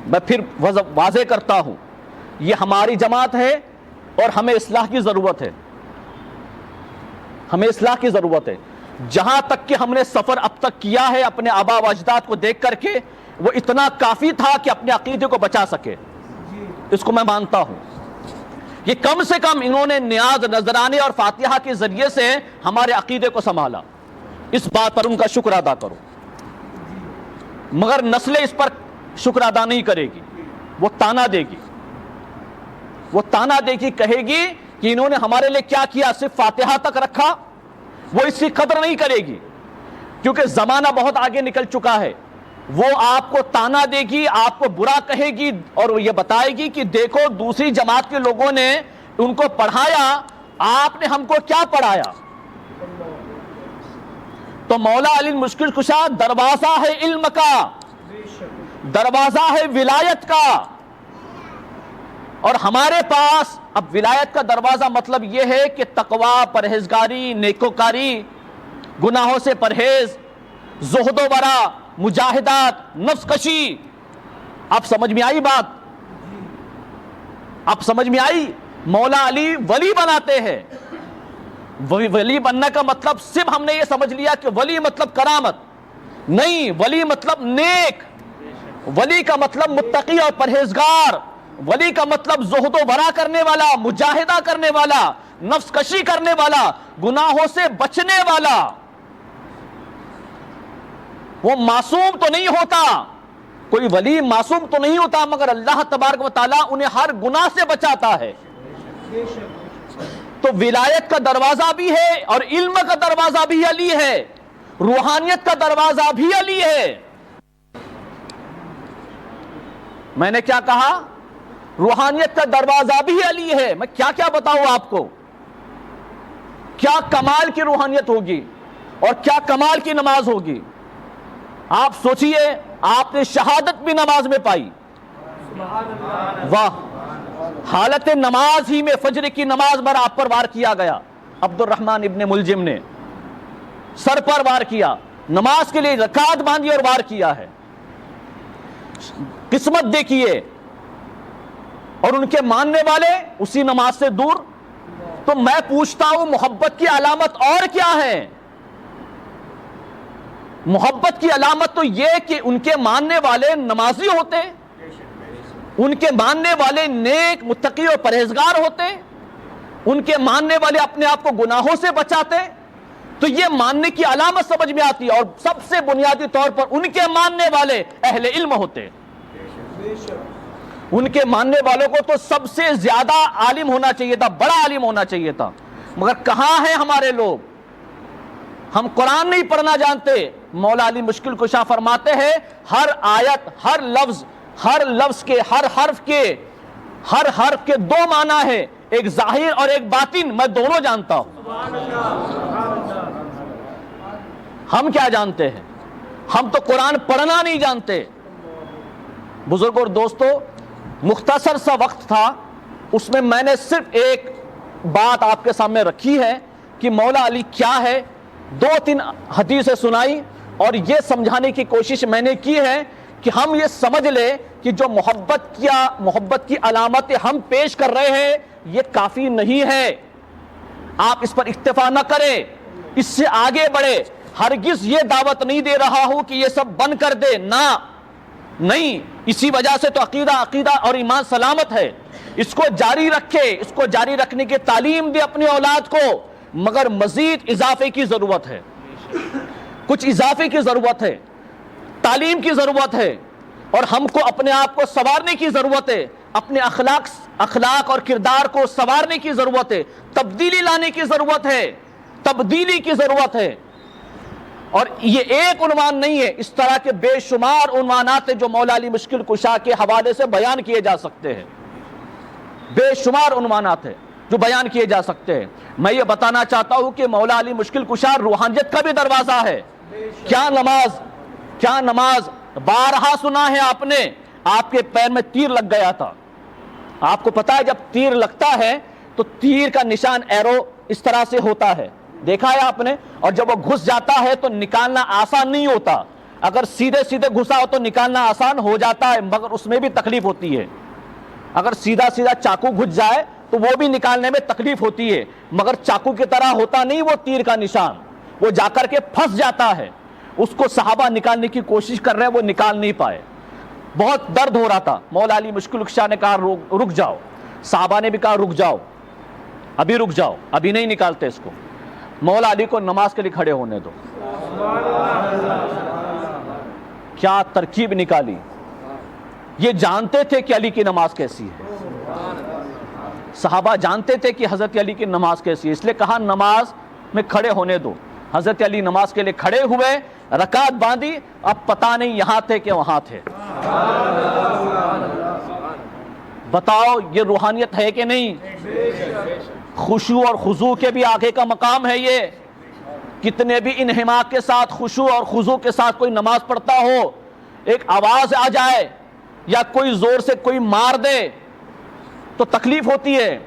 Speaker 1: میں پھر واضح کرتا ہوں, یہ ہماری جماعت ہے اور ہمیں اصلاح کی ضرورت ہے. ہمیں اصلاح کی ضرورت ہے. جہاں تک کہ ہم نے سفر اب تک کیا ہے اپنے آبا و اجداد کو دیکھ کر کے, وہ اتنا کافی تھا کہ اپنے عقیدے کو بچا سکے. اس کو میں مانتا ہوں. یہ کم سے کم انہوں نے نیاز, نذرانے اور فاتحہ کے ذریعے سے ہمارے عقیدے کو سنبھالا. اس بات پر ان کا شکر ادا کرو. مگر نسلیں اس پر شکر ادا نہیں کرے گی, وہ تانا دے گی. وہ تانا دے گی, کہے گی کہ انہوں نے ہمارے لیے کیا کیا, صرف فاتحہ تک رکھا. وہ اس کی قدر نہیں کرے گی, کیونکہ زمانہ بہت آگے نکل چکا ہے.
Speaker 2: وہ آپ کو تانا دے گی، آپ کو برا کہے گی، اور وہ یہ بتائے گی کہ دیکھو دوسری جماعت کے لوگوں نے ان کو پڑھایا، آپ نے ہم کو کیا پڑھایا؟ تو مولا علی مشکل کشا دروازہ ہے علم کا، دروازہ ہے ولایت کا، اور ہمارے پاس اب ولایت کا دروازہ مطلب یہ ہے کہ تقوی، پرہیزگاری، نیکوکاری، گناہوں سے پرہیز، زہد و ورع، مجاہدات، نفس کشی. اب سمجھ میں آئی بات؟ اب سمجھ میں آئی؟ مولا علی ولی بناتے ہیں. ولی بننے کا مطلب صرف ہم نے یہ سمجھ لیا کہ ولی مطلب کرامت نہیں، ولی مطلب نیک، ولی کا مطلب متقی اور پرہیزگار، ولی کا مطلب زہد و ورع کرنے والا، مجاہدہ کرنے والا، نفس کشی کرنے والا، گناہوں سے بچنے والا. وہ معصوم تو نہیں ہوتا، کوئی ولی معصوم تو نہیں ہوتا، مگر اللہ تبارک و تعالیٰ انہیں ہر گناہ سے بچاتا ہے. تو ولایت کا دروازہ بھی ہے اور علم کا دروازہ بھی علی ہے، روحانیت کا دروازہ بھی علی ہے. میں نے کیا کہا؟ روحانیت کا دروازہ بھی علی ہے. میں کیا کیا بتاؤں آپ کو؟ کیا کمال کی روحانیت ہوگی اور کیا کمال کی نماز ہوگی. آپ سوچئے، آپ نے شہادت بھی نماز میں پائی. واہ، حالت نماز ہی میں فجر کی نماز پر آپ پر وار کیا گیا. عبد الرحمن ابن ملجم نے سر پر وار کیا، نماز کے لیے رکعت باندھی اور وار کیا ہے. قسمت دیکھیے. اور ان کے ماننے والے اسی نماز سے دور. تو میں پوچھتا ہوں، محبت کی علامت اور کیا ہے؟ محبت کی علامت تو یہ کہ ان کے ماننے والے نمازی ہوتے، ان کے ماننے والے نیک، متقی اور پرہیزگار ہوتے، ان کے ماننے والے اپنے آپ کو گناہوں سے بچاتے. تو یہ ماننے کی علامت سمجھ میں آتی ہے. اور سب سے بنیادی طور پر ان کے ماننے والے اہل علم ہوتے. ان کے ماننے والوں کو تو سب سے زیادہ عالم ہونا چاہیے تھا، بڑا عالم ہونا چاہیے تھا. مگر کہاں ہیں ہمارے لوگ؟ ہم قرآن نہیں پڑھنا جانتے. مولا علی مشکل کشا فرماتے ہیں ہر آیت، ہر لفظ کے، ہر حرف کے دو معنی ہے، ایک ظاہر اور ایک باطن. میں دونوں جانتا ہوں. ہم کیا جانتے ہیں؟ ہم تو قرآن پڑھنا نہیں جانتے. بزرگوں اور دوستو، مختصر سا وقت تھا، اس میں نے صرف ایک بات آپ کے سامنے رکھی ہے کہ مولا علی کیا ہے. 2-3 حدیثیں سنائی اور یہ سمجھانے کی کوشش میں نے کی ہے کہ ہم یہ سمجھ لیں کہ جو محبت کی علامتیں ہم پیش کر رہے ہیں یہ کافی نہیں ہے. آپ اس پر اکتفا نہ کریں، اس سے آگے بڑھے. ہرگز یہ دعوت نہیں دے رہا ہوں کہ یہ سب بند کر دے، نہیں. اسی وجہ سے تو عقیدہ اور ایمان سلامت ہے. اس کو جاری رکھے، اس کو جاری رکھنے کی تعلیم دے اپنی اولاد کو. مگر مزید اضافے کی ضرورت ہے، کچھ اضافے کی ضرورت ہے، تعلیم کی ضرورت ہے. اور ہم کو اپنے آپ کو سنوارنے کی ضرورت ہے، اپنے اخلاق اور کردار کو سنوارنے کی ضرورت ہے، تبدیلی لانے کی ضرورت ہے، تبدیلی کی ضرورت ہے. اور یہ ایک عنوان نہیں ہے، اس طرح کے بے شمار عنوانات ہیں جو مولا علی مشکل کشا کے حوالے سے بیان کیے جا سکتے ہیں. بے شمار عنوانات ہیں جو بیان کیے جا سکتے ہیں. میں یہ بتانا چاہتا ہوں کہ مولا علی مشکل کشا روحانیت کا بھی دروازہ ہے. کیا نماز بارہا سنا ہے آپ نے. آپ کے پیر میں تیر لگ گیا تھا. آپ کو پتا ہے جب تیر لگتا ہے تو تیر کا نشان ایرو اس طرح سے ہوتا ہے، دیکھا ہے آپ نے. اور جب وہ گھس جاتا ہے تو نکالنا آسان نہیں ہوتا. اگر سیدھے گھسا ہو تو نکالنا آسان ہو جاتا ہے، مگر اس میں بھی تکلیف ہوتی ہے. اگر سیدھا چاقو گھس جائے تو وہ بھی نکالنے میں تکلیف ہوتی ہے، مگر چاقو کی طرح ہوتا نہیں وہ تیر کا نشان. وہ جا کر کے پھنس جاتا ہے. اس کو صحابہ نکالنے کی کوشش کر رہے ہیں، وہ نکال نہیں پائے. بہت درد ہو رہا تھا. مولا علی مشکل کشا نے کہا رک جاؤ. صحابہ نے بھی کہا رک جاؤ، ابھی نہیں نکالتے اس کو. مولا علی کو نماز کے لیے کھڑے ہونے دو. کیا ترکیب نکالی. یہ جانتے تھے کہ علی کی نماز کیسی ہے. صحابہ جانتے تھے کہ حضرت علی کی نماز کیسی ہے، اس لیے کہا نماز میں کھڑے ہونے دو. حضرت علی نماز کے لیے کھڑے ہوئے، رکعت باندھی، اب پتہ نہیں یہاں تھے کہ وہاں تھے۔ بتاؤ یہ روحانیت ہے کہ نہیں؟ خشوع اور خضوع کے بھی آگے کا مقام ہے یہ۔ کتنے بھی انہماک کے ساتھ خشوع اور خضوع کے ساتھ کوئی نماز پڑھتا ہو، ایک آواز آ جائے یا کوئی زور سے کوئی مار دے تو تکلیف ہوتی ہے،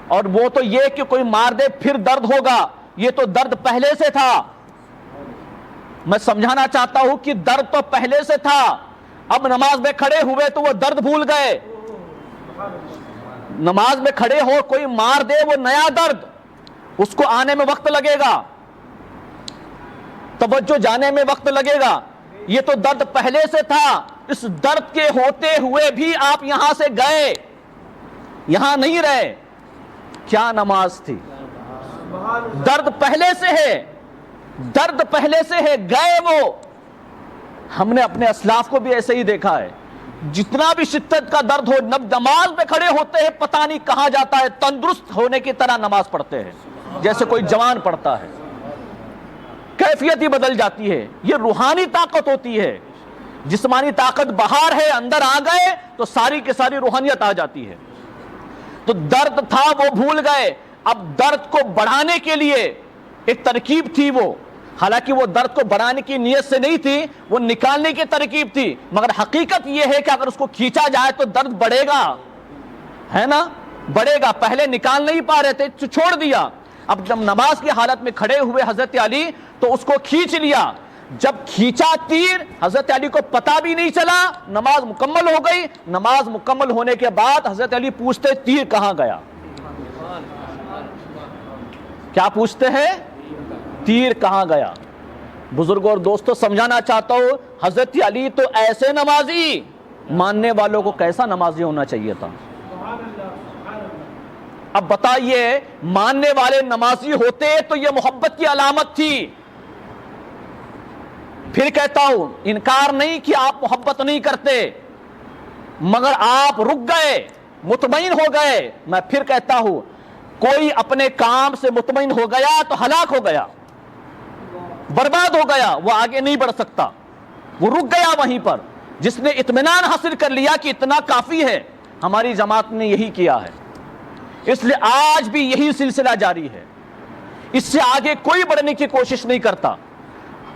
Speaker 2: اور وہ تو یہ کہ کوئی مار دے پھر درد ہوگا، یہ تو درد پہلے سے تھا۔ میں سمجھانا چاہتا ہوں کہ درد تو پہلے سے تھا، اب نماز میں کھڑے ہوئے تو وہ درد بھول گئے۔ نماز میں کھڑے ہو کوئی مار دے وہ نیا درد، اس کو آنے میں وقت لگے گا، توجہ جانے میں وقت لگے گا، یہ تو درد پہلے سے تھا۔ اس درد کے ہوتے ہوئے بھی آپ یہاں سے گئے، یہاں نہیں رہے، کیا نماز تھی؟ درد پہلے سے ہے، درد پہلے سے ہے، گئے وہ۔ ہم نے اپنے اسلاف کو بھی ایسے ہی دیکھا ہے، جتنا بھی شدت کا درد ہو نماز میں کھڑے ہوتے ہیں، پتہ نہیں کہاں جاتا ہے، تندرست ہونے کی طرح نماز پڑھتے ہیں جیسے کوئی جوان پڑھتا ہے، کیفیت ہی بدل جاتی ہے۔ یہ روحانی طاقت ہوتی ہے، جسمانی طاقت باہر ہے، اندر آ گئے تو ساری کی ساری روحانیت آ جاتی ہے۔ تو درد تھا وہ بھول گئے، اب درد کو بڑھانے کے لیے ایک ترکیب تھی وہ، حالانکہ وہ درد کو بڑھانے کی نیت سے نہیں تھی، وہ نکالنے کی ترکیب تھی، مگر حقیقت یہ ہے کہ اگر اس کو کھینچا جائے تو درد بڑھے گا، ہے نا، بڑھے گا۔ پہلے نکال نہیں پا رہے تھے، چھوڑ دیا، اب جب نماز کی حالت میں کھڑے ہوئے حضرت علی تو اس کو کھینچ لیا۔ جب کھینچا تیر، حضرت علی کو پتہ بھی نہیں چلا، نماز مکمل ہو گئی۔ نماز مکمل ہونے کے بعد حضرت علی پوچھتے تیر کہاں گیا؟ کیا پوچھتے ہیں؟ تیر کہاں گیا؟ بزرگوں اور دوستوں سمجھانا چاہتا ہوں، حضرت علی تو ایسے نمازی، ماننے والوں کو کیسا نمازی ہونا چاہیے تھا؟ اب بتائیے، ماننے والے نمازی ہوتے تو یہ محبت کی علامت تھی۔ پھر کہتا ہوں، انکار نہیں کہ آپ محبت نہیں کرتے، مگر آپ رک گئے، مطمئن ہو گئے۔ میں پھر کہتا ہوں، کوئی اپنے کام سے مطمئن ہو گیا تو ہلاک ہو گیا، برباد ہو گیا، وہ آگے نہیں بڑھ سکتا، وہ رک گیا وہیں پر۔ جس نے اطمینان حاصل کر لیا کہ اتنا کافی ہے، ہماری جماعت نے یہی کیا ہے، اس لیے آج بھی یہی سلسلہ جاری ہے، اس سے آگے کوئی بڑھنے کی کوشش نہیں کرتا۔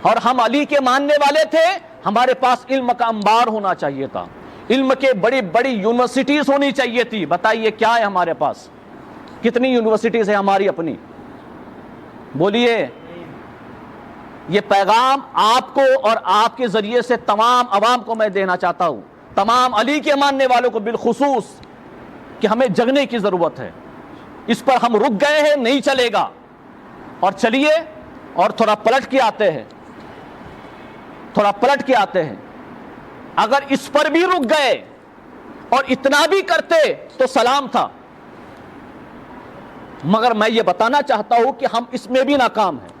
Speaker 2: اور ہم علی کے ماننے والے تھے، ہمارے پاس علم کا انبار ہونا چاہیے تھا، علم کے بڑی بڑی یونیورسٹیز ہونی چاہیے تھی۔ بتائیے کیا ہے ہمارے پاس؟ کتنی یونیورسٹیز ہیں ہماری اپنی؟ بولیے۔ یہ پیغام آپ کو اور آپ کے ذریعے سے تمام عوام کو میں دینا چاہتا ہوں، تمام علی کے ماننے والوں کو بالخصوص، کہ ہمیں جگنے کی ضرورت ہے۔ اس پر ہم رک گئے ہیں، نہیں چلے گا۔ اور چلیے اور تھوڑا پلٹ کے آتے ہیں، تھوڑا پلٹ کے آتے ہیں۔ اگر اس پر بھی رک گئے اور اتنا بھی کرتے تو سلام تھا، مگر میں یہ بتانا چاہتا ہوں کہ ہم اس میں بھی ناکام ہیں۔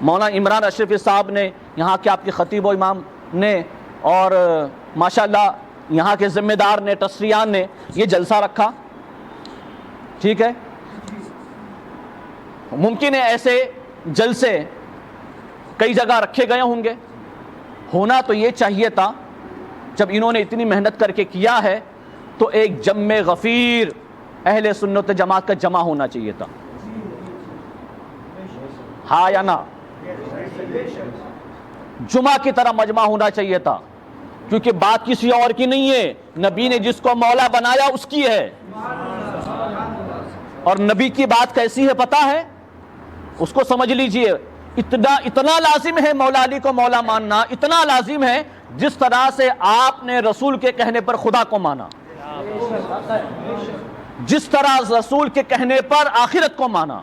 Speaker 2: مولانا عمران اشرفی صاحب نے، یہاں کے آپ کے خطیب و امام نے، اور ماشاءاللہ یہاں کے ذمہ دار نے، ٹرسٹیان نے یہ جلسہ رکھا، ٹھیک ہے۔ ممکن ہے ایسے جلسے کئی جگہ رکھے گئے ہوں گے، ہونا تو یہ چاہیے تھا، جب انہوں نے اتنی محنت کر کے کیا ہے تو ایک جمع غفیر اہل سنت جماعت کا جمع ہونا چاہیے تھا، ہاں یا نہ؟ جمعہ کی طرح مجمع ہونا چاہیے تھا، کیونکہ بات کسی اور کی نہیں ہے، نبی نے جس کو مولا بنایا اس کی ہے۔ اور نبی کی بات کیسی ہے پتہ ہے؟ اس کو سمجھ لیجئے، اتنا لازم ہے مولا علی کو مولا ماننا، اتنا لازم ہے جس طرح سے آپ نے رسول کے کہنے پر خدا کو مانا، جس طرح رسول کے کہنے پر آخرت کو مانا،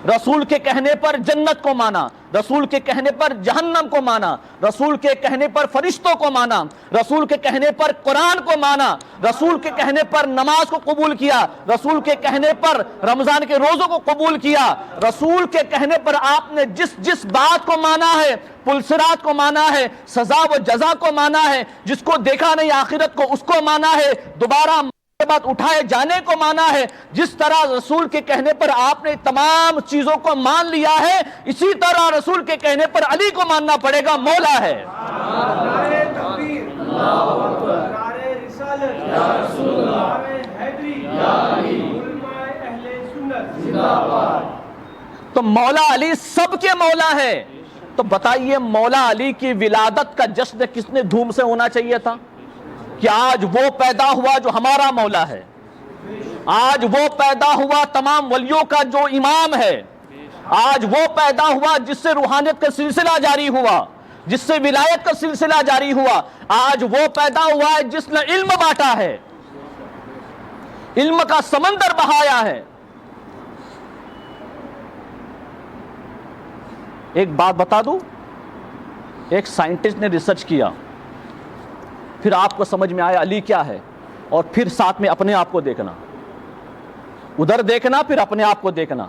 Speaker 2: رسول کے کہنے پر جنت کو مانا، رسول کے کہنے پر جہنم کو مانا، رسول کے کہنے پر فرشتوں کو مانا، رسول کے کہنے پر قرآن کو مانا، رسول کے کہنے پر نماز کو قبول کیا، رسول کے کہنے پر رمضان کے روزوں کو قبول کیا، رسول کے کہنے پر آپ نے جس بات کو مانا ہے، پلسرات کو مانا ہے، سزا و جزا کو مانا ہے، جس کو دیکھا نہیں آخرت کو اس کو مانا ہے، دوبارہ بعد اٹھائے جانے کو مانا ہے. جس طرح رسول کے کہنے پر آپ نے تمام چیزوں کو مان لیا ہے, اسی طرح رسول کے کہنے پر علی کو ماننا پڑے گا, مولا ہے.
Speaker 3: نعرہ تکبیر، نعرہ رسالت، نعرہ حیدری، علماء اہل سنت.
Speaker 2: تو مولا علی سب کے مولا ہے. تو بتائیے مولا علی کی ولادت کا جشن کس نے دھوم سے ہونا چاہیے تھا؟ کہ آج وہ پیدا ہوا جو ہمارا مولا ہے, آج وہ پیدا ہوا تمام ولیوں کا جو امام ہے, آج وہ پیدا ہوا جس سے روحانیت کا سلسلہ جاری ہوا, جس سے ولایت کا سلسلہ جاری ہوا, آج وہ پیدا ہوا ہے جس نے علم بانٹا ہے, علم کا سمندر بہایا ہے. ایک بات بتا دوں, ایک سائنٹسٹ نے ریسرچ کیا, پھر آپ کو سمجھ میں آیا علی کیا ہے, اور پھر ساتھ میں اپنے آپ کو دیکھنا, ادھر دیکھنا پھر اپنے آپ کو دیکھنا.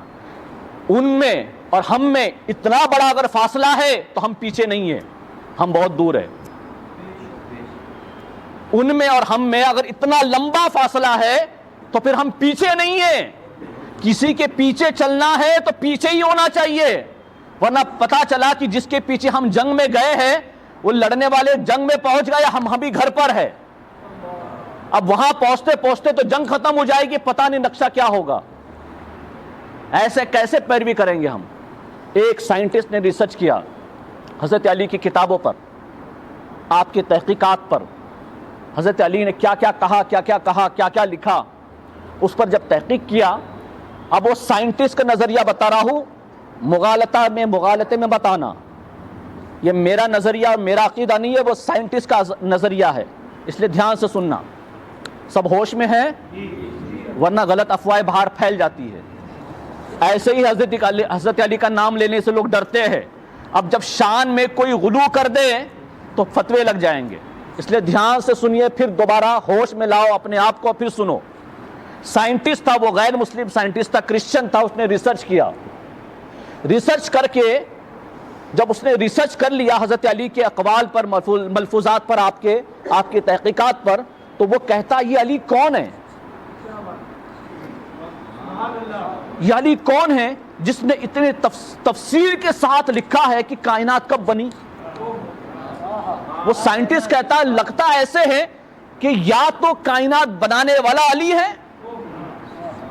Speaker 2: ان میں اور ہم میں اتنا بڑا اگر فاصلہ ہے تو ہم پیچھے نہیں ہیں, ہم بہت دور ہیں. ان میں اور ہم میں اگر اتنا لمبا فاصلہ ہے تو پھر ہم پیچھے نہیں ہیں. کسی کے پیچھے چلنا ہے تو پیچھے ہی ہونا چاہیے, ورنہ پتا چلا کہ جس کے پیچھے ہم جنگ میں گئے ہیں وہ لڑنے والے جنگ میں پہنچ گئے, ہم ابھی گھر پر ہے. اب وہاں پہنچتے پہنچتے تو جنگ ختم ہو جائے گی, پتہ نہیں نقشہ کیا ہوگا. ایسے کیسے پیروی کریں گے ہم؟ ایک سائنٹسٹ نے ریسرچ کیا حضرت علی کی کتابوں پر, آپ کی تحقیقات پر, حضرت علی نے کیا کیا کہا, کیا کیا کہا, کیا کیا لکھا. اس پر جب تحقیق کیا, اب وہ سائنٹسٹ کا نظریہ بتا رہا ہوں, مغالطے میں بتانا, یہ میرا نظریہ اور میرا عقیدہ نہیں ہے, وہ سائنٹسٹ کا نظریہ ہے, اس لیے دھیان سے سننا. سب ہوش میں ہیں ورنہ غلط افواہیں باہر پھیل جاتی ہے. ایسے ہی حضرت علی کا نام لینے سے لوگ ڈرتے ہیں, اب جب شان میں کوئی غلو کر دے تو فتوے لگ جائیں گے, اس لیے دھیان سے سنیے, پھر دوبارہ ہوش میں لاؤ اپنے آپ کو, پھر سنو. سائنٹسٹ تھا, وہ غیر مسلم سائنٹسٹ تھا, کرسچن تھا, اس نے ریسرچ کیا. ریسرچ کر کے جب اس نے ریسرچ کر لیا حضرت علی کے اقوال پر, ملفوظات پر, آپ کی تحقیقات پر, تو وہ کہتا یہ علی کون ہے, یہ علی کون ہے جس نے اتنے تفصیل کے ساتھ لکھا ہے کہ کائنات کب بنی. وہ سائنٹسٹ کہتا ہے لگتا ایسے ہے کہ یا تو کائنات بنانے والا علی ہے,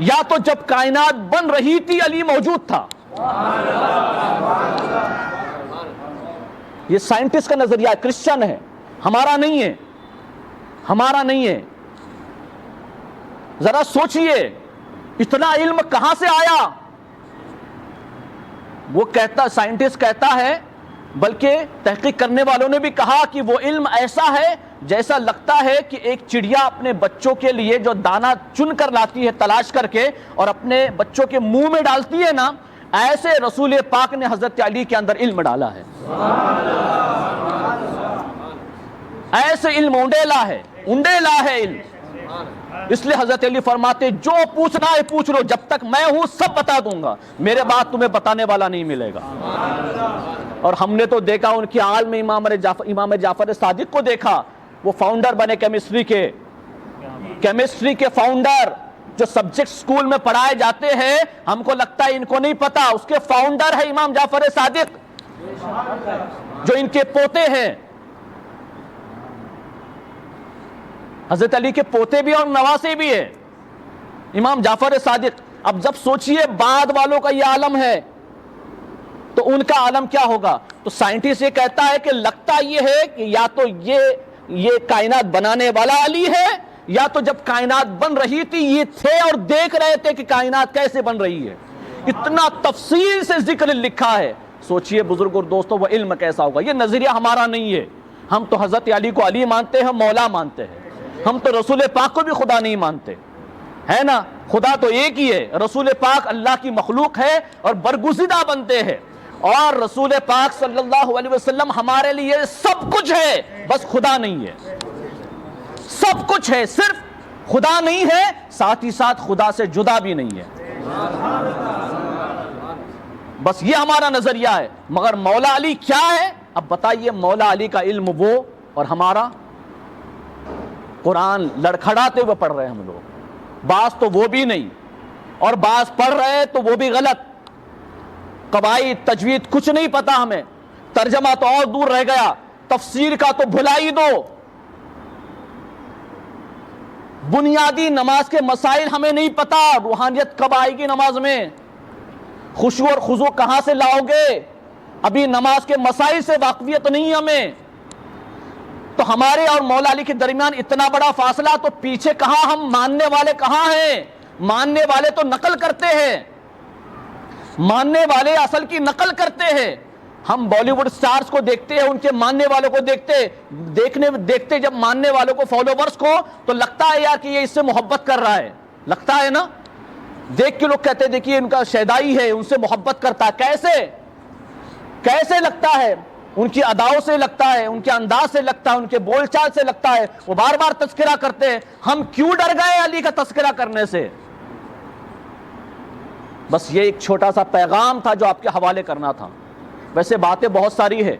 Speaker 2: یا تو جب کائنات بن رہی تھی علی موجود تھا. یہ سائنٹسٹ کا نظریہ ہے, کرسچن ہے, ہمارا نہیں ہے, ہمارا نہیں ہے. ذرا سوچئے اتنا علم کہاں سے آیا. وہ کہتا, سائنٹسٹ کہتا ہے, بلکہ تحقیق کرنے والوں نے بھی کہا کہ وہ علم ایسا ہے جیسا لگتا ہے کہ ایک چڑیا اپنے بچوں کے لیے جو دانا چن کر لاتی ہے تلاش کر کے اور اپنے بچوں کے منہ میں ڈالتی ہے نا, ایسے رسول پاک نے حضرت علی کے اندر علم ڈالا ہے. ایسے علم انڈیلا ہے علم. اس لیے حضرت علی فرماتے جو پوچھنا ہے پوچھ لو, جب تک میں ہوں سب بتا دوں گا, میرے بات تمہیں بتانے والا نہیں ملے گا. اور ہم نے تو دیکھا ان کی عالم میں امام جعفر صادق کو دیکھا, وہ فاؤنڈر بنے کیمسٹری کے فاؤنڈر, جو سبجیکٹ سکول میں پڑھائے جاتے ہیں ہم کو لگتا ہے ان کو نہیں پتا, اس کے فاؤنڈر ہے امام جعفر صادق, جو ان کے پوتے ہیں. حضرت علی کے پوتے بھی اور نواسے بھی ہیں امام جعفر صادق. اب جب سوچئے بعد والوں کا یہ عالم ہے تو ان کا عالم کیا ہوگا. تو سائنٹسٹ یہ کہتا ہے کہ لگتا یہ ہے کہ یا تو یہ کائنات بنانے والا علی ہے, یا تو جب کائنات بن رہی تھی یہ تھے اور دیکھ رہے تھے کہ کائنات کیسے بن رہی ہے. اتنا تفصیل سے ذکر لکھا ہے. سوچئے بزرگ اور دوستو وہ علم کیسا ہوگا. یہ نظریہ ہمارا نہیں ہے, ہم تو حضرت علی کو علی مانتے ہیں, مولا مانتے ہیں. ہم تو رسول پاک کو بھی خدا نہیں مانتے, ہے نا. خدا تو ایک ہی ہے, رسول پاک اللہ کی مخلوق ہے اور برگزیدہ بنتے ہیں, اور رسول پاک صلی اللہ علیہ وسلم ہمارے لیے سب کچھ ہے, بس خدا نہیں ہے. سب کچھ ہے, صرف خدا نہیں ہے, ساتھ ہی ساتھ خدا سے جدا بھی نہیں ہے. بس یہ ہمارا نظریہ ہے. مگر مولا علی کیا ہے؟ اب بتائیے. مولا علی کا علم وہ اور ہمارا, قرآن لڑکھڑاتے ہوئے پڑھ رہے ہیں ہم لوگ. بعض تو وہ بھی نہیں، اور بعض پڑھ رہے تو وہ بھی غلط، قواعد تجوید کچھ نہیں پتا ہمیں، ترجمہ تو اور دور رہ گیا، تفسیر کا تو بھلا ہی دو، بنیادی نماز کے مسائل ہمیں نہیں پتا، روحانیت کب آئے گی نماز میں، خشوع اور خضوع کہاں سے لاؤ گے، ابھی نماز کے مسائل سے واقفیت نہیں ہمیں، تو ہمارے اور مولا علی کے درمیان اتنا بڑا فاصلہ، تو پیچھے کہاں ہم، ماننے والے کہاں ہیں؟ ماننے والے تو نقل کرتے ہیں، ماننے والے اصل کی نقل کرتے ہیں، ہم بالی ووڈ سٹارز کو دیکھتے ہیں، ان کے ماننے والوں کو دیکھتے جب ماننے والوں کو، فالوورز کو، تو لگتا ہے یار کہ یہ اس سے محبت کر رہا ہے، لگتا ہے نا، دیکھ کے لوگ کہتے ہیں دیکھیے ان کا شیدائی ہے، ان سے محبت کرتا ہے، کیسے لگتا ہے؟ ان کی اداؤں سے لگتا ہے، ان کے انداز سے لگتا ہے، ان کے بول چال سے لگتا ہے، وہ بار بار تذکرہ کرتے ہیں، ہم کیوں ڈر گئے علی کا تذکرہ کرنے سے؟ بس یہ ایک چھوٹا سا پیغام تھا جو آپ کے حوالے کرنا تھا، ویسے باتیں بہت ساری ہے،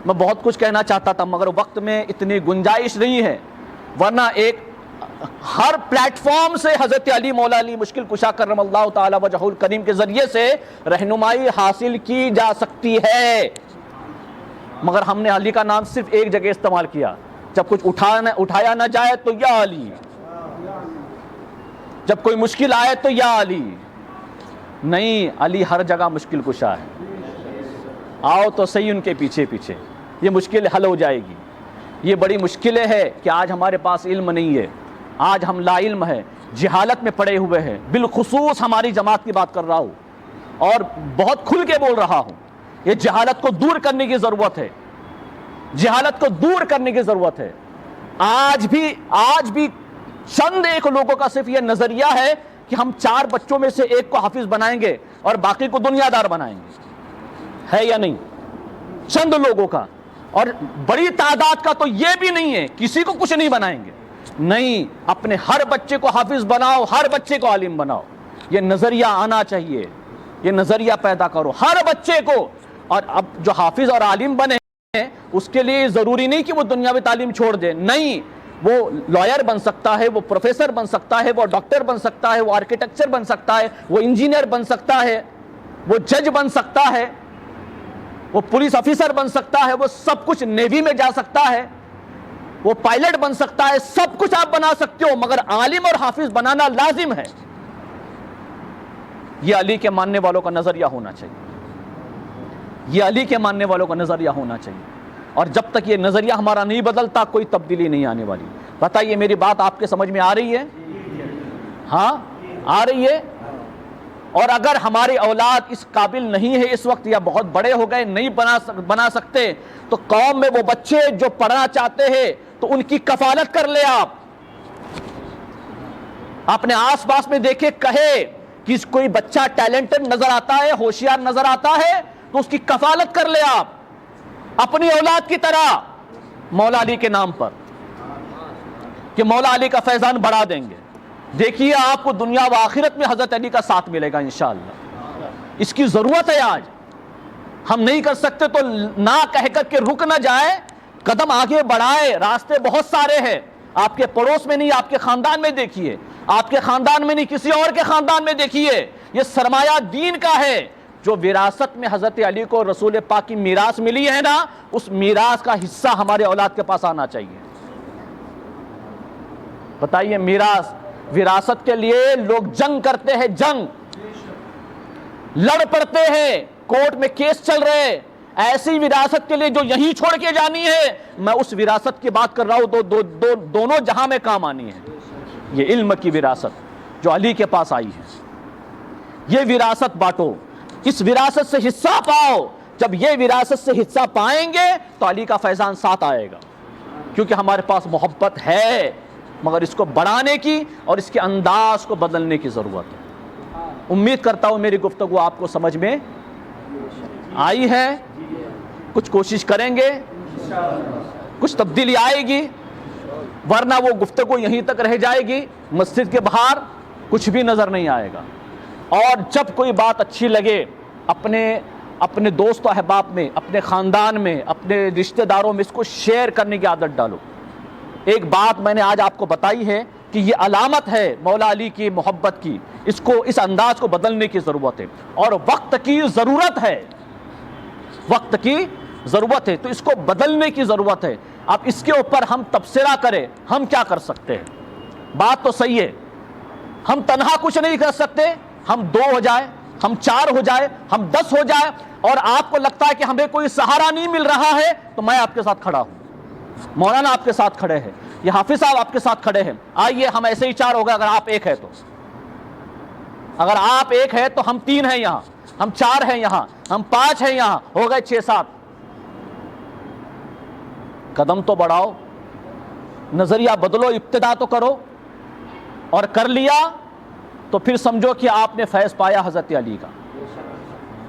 Speaker 2: میں بہت کچھ کہنا چاہتا تھا مگر وقت میں اتنی گنجائش نہیں ہے، ورنہ ایک ہر پلیٹ فارم سے حضرت علی مولا علی مشکل کشا کرم اللہ تعالی وجہہ الکریم کے ذریعے سے رہنمائی حاصل کی جا سکتی ہے، مگر ہم نے علی کا نام صرف ایک جگہ استعمال کیا، جب کچھ اٹھایا نہ جائے تو یا علی، جب کوئی مشکل آئے تو یا علی، نہیں، علی ہر جگہ مشکل کشا ہے، آؤ تو صحیح ان کے پیچھے پیچھے، یہ مشکل حل ہو جائے گی۔ یہ بڑی مشکلیں ہے کہ آج ہمارے پاس علم نہیں ہے، آج ہم لا علم ہے، جہالت میں پڑے ہوئے ہیں، بالخصوص ہماری جماعت کی بات کر رہا ہوں اور بہت کھل کے بول رہا ہوں، یہ جہالت کو دور کرنے کی ضرورت ہے، جہالت کو دور کرنے کی ضرورت ہے۔ آج بھی چند ایک لوگوں کا صرف یہ نظریہ ہے کہ ہم 4 بچوں میں سے ایک کو حافظ بنائیں گے اور باقی کو دنیا دار بنائیں گے، ہے یا نہیں؟ چند لوگوں کا، اور بڑی تعداد کا تو یہ بھی نہیں ہے کسی کو کچھ نہیں بنائیں گے، نہیں، اپنے ہر بچے کو حافظ بناؤ، ہر بچے کو عالم بناؤ، یہ نظریہ آنا چاہیے، یہ نظریہ پیدا کرو ہر بچے کو۔ اور اب جو حافظ اور عالم بنے ہیں اس کے لیے ضروری نہیں کہ وہ دنیاوی تعلیم چھوڑ دے، نہیں، وہ لائر بن سکتا ہے، وہ پروفیسر بن سکتا ہے، وہ ڈاکٹر بن سکتا ہے، وہ آرکیٹیکچر بن سکتا ہے، وہ انجینئر بن سکتا ہے، وہ جج بن سکتا ہے، وہ پولیس آفیسر بن سکتا ہے، وہ سب کچھ، نیوی میں جا سکتا ہے، وہ پائلٹ بن سکتا ہے، سب کچھ آپ بنا سکتے ہو، مگر عالم اور حافظ بنانا لازم ہے۔ یہ علی کے ماننے والوں کا نظریہ ہونا چاہیے، یہ علی کے ماننے والوں کا نظریہ ہونا چاہیے، اور جب تک یہ نظریہ ہمارا نہیں بدلتا کوئی تبدیلی نہیں آنے والی۔ بتائیے میری بات آپ کے سمجھ میں آ رہی ہے؟ ہاں آ رہی ہے؟ اور اگر ہماری اولاد اس قابل نہیں ہے اس وقت، یا بہت بڑے ہو گئے نہیں بنا سکتے، تو قوم میں وہ بچے جو پڑھنا چاہتے ہیں تو ان کی کفالت کر لے، آپ اپنے آس پاس میں دیکھے، کہے کہ کوئی بچہ ٹیلنٹڈ نظر آتا ہے، ہوشیار نظر آتا ہے، تو اس کی کفالت کر لے آپ اپنی اولاد کی طرح مولا علی کے نام پر، کہ مولا علی کا فیضان بڑھا دیں گے، دیکھیے آپ کو دنیا و آخرت میں حضرت علی کا ساتھ ملے گا انشاءاللہ۔ اس کی ضرورت ہے، آج ہم نہیں کر سکتے تو نہ کہہ کر کے رک نہ جائے، قدم آگے بڑھائے، راستے بہت سارے ہیں، آپ کے پڑوس میں نہیں، آپ کے خاندان میں دیکھیے، آپ کے خاندان میں نہیں، کسی اور کے خاندان میں دیکھیے، یہ سرمایہ دین کا ہے، جو وراثت میں حضرت علی کو رسول پاک کی میراث ملی ہے نا، اس میراث کا حصہ ہمارے اولاد کے پاس آنا چاہیے۔ بتائیے، میراث، وراثت کے لیے لوگ جنگ کرتے ہیں، جنگ لڑ پڑتے ہیں، کورٹ میں کیس چل رہے، ایسی وراثت کے لیے جو یہیں چھوڑ کے جانی ہے، میں اس وراثت کی بات کر رہا ہوں، دونوں جہاں میں کام آنی ہے۔ یہ علم کی وراثت جو علی کے پاس آئی ہے، یہ وراثت بانٹو، اس وراثت سے حصہ پاؤ، جب یہ وراثت سے حصہ پائیں گے تو علی کا فیضان ساتھ آئے گا، کیونکہ ہمارے پاس محبت ہے، مگر اس کو بڑھانے کی اور اس کے انداز کو بدلنے کی ضرورت ہے۔ امید کرتا ہوں میری گفتگو آپ کو سمجھ میں آئی ہے، کچھ کوشش کریں گے، کچھ تبدیلی آئے گی، ورنہ وہ گفتگو یہیں تک رہ جائے گی، مسجد کے باہر کچھ بھی نظر نہیں آئے گا۔ اور جب کوئی بات اچھی لگے، اپنے دوست و احباب میں، اپنے خاندان میں، اپنے رشتہ داروں میں اس کو شیئر کرنے کی عادت ڈالو۔ ایک بات میں نے آج آپ کو بتائی ہے کہ یہ علامت ہے مولا علی کی محبت کی، اس انداز کو بدلنے کی ضرورت ہے، اور وقت کی ضرورت ہے، وقت کی ضرورت ہے، تو اس کو بدلنے کی ضرورت ہے۔ اب اس کے اوپر ہم تبصرہ کریں، ہم کیا کر سکتے ہیں؟ بات تو صحیح ہے، ہم تنہا کچھ نہیں کر سکتے، ہم 2 ہو جائے، ہم 4 ہو جائے، ہم 10 ہو جائے، اور آپ کو لگتا ہے کہ ہمیں کوئی سہارا نہیں مل رہا ہے، تو میں آپ کے ساتھ کھڑا ہوں، مولانا آپ کے ساتھ کھڑے ہیں، یہ حافظ صاحب آپ کے ساتھ کھڑے ہیں، آئیے ہم ایسے ہی 4 ہو گئے، اگر آپ 1 ہے تو، اگر آپ 1 ہے تو ہم 3 ہیں یہاں، ہم 4 ہیں یہاں، ہم 5 ہیں یہاں، ہو گئے 6-7۔ قدم تو بڑھاؤ، نظریہ بدلو، ابتدا تو کرو، اور کر لیا تو پھر سمجھو کہ آپ نے فیض پایا حضرت علی کا۔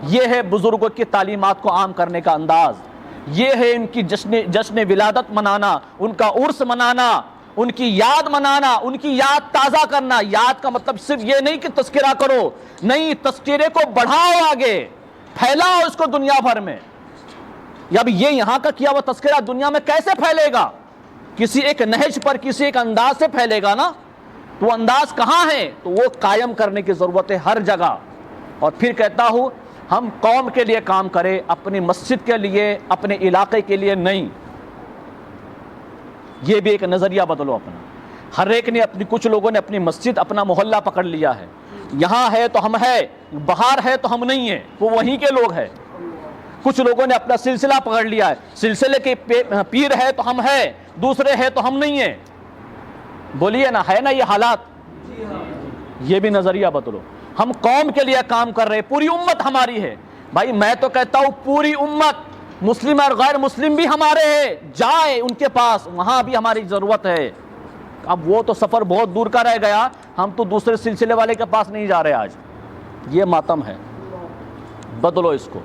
Speaker 2: یہ ہے بزرگوں کی تعلیمات کو عام کرنے کا انداز، یہ ہے ان کی جشن ولادت منانا، ان کا عرس منانا، ان کی یاد منانا، ان کی یاد تازہ کرنا۔ یاد کا مطلب صرف یہ نہیں کہ تذکرہ کرو، نہیں، تذکرے کو بڑھاؤ، آگے پھیلاؤ اس کو دنیا بھر میں۔ اب یہ یہاں کا کیا ہوا تذکرہ دنیا میں کیسے پھیلے گا؟ کسی ایک نہج پر، کسی ایک انداز سے پھیلے گا نا، تو وہ انداز کہاں ہے؟ تو وہ قائم کرنے کی ضرورت ہے ہر جگہ۔ اور پھر کہتا ہوں، ہم قوم کے لیے کام کریں، اپنی مسجد کے لیے، اپنے علاقے کے لیے نہیں۔ یہ بھی ایک نظریہ بدلو اپنا۔ ہر ایک نے کچھ لوگوں نے اپنی مسجد، اپنا محلہ پکڑ لیا ہے، یہاں ہے تو ہم ہے، باہر ہے تو ہم نہیں ہیں، وہ وہیں کے لوگ ہیں۔ کچھ لوگوں نے اپنا سلسلہ پکڑ لیا ہے، سلسلے کے پیر ہے تو ہم ہے، دوسرے ہے تو ہم نہیں ہیں۔ بولیے نا، ہے نا یہ حالات؟ یہ بھی نظریہ بدلو۔ ہم قوم کے لیے کام کر رہے، پوری امت ہماری ہے۔ بھائی میں تو کہتا ہوں پوری امت، مسلم اور غیر مسلم بھی ہمارے ہیں، جائیں ان کے پاس، وہاں بھی ہماری ضرورت ہے۔ اب وہ تو سفر بہت دور کا رہ گیا، ہم تو دوسرے سلسلے والے کے پاس نہیں جا رہے آج۔ یہ ماتم ہے، بدلو اس کو۔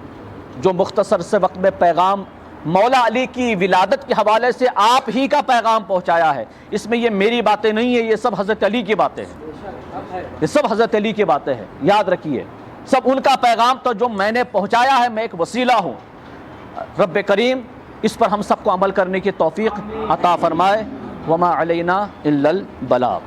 Speaker 2: جو مختصر سے وقت میں پیغام مولا علی کی ولادت کے حوالے سے آپ ہی کا پیغام پہنچایا ہے، اس میں یہ میری باتیں نہیں ہیں، یہ سب حضرت علی کی باتیں ہیں، یہ سب حضرت علی کی باتیں ہیں، یاد رکھیے، سب ان کا پیغام تو جو میں نے پہنچایا ہے، میں ایک وسیلہ ہوں۔ رب کریم اس پر ہم سب کو عمل کرنے کی توفیق عطا فرمائے۔ وما علینا الا البلاغ۔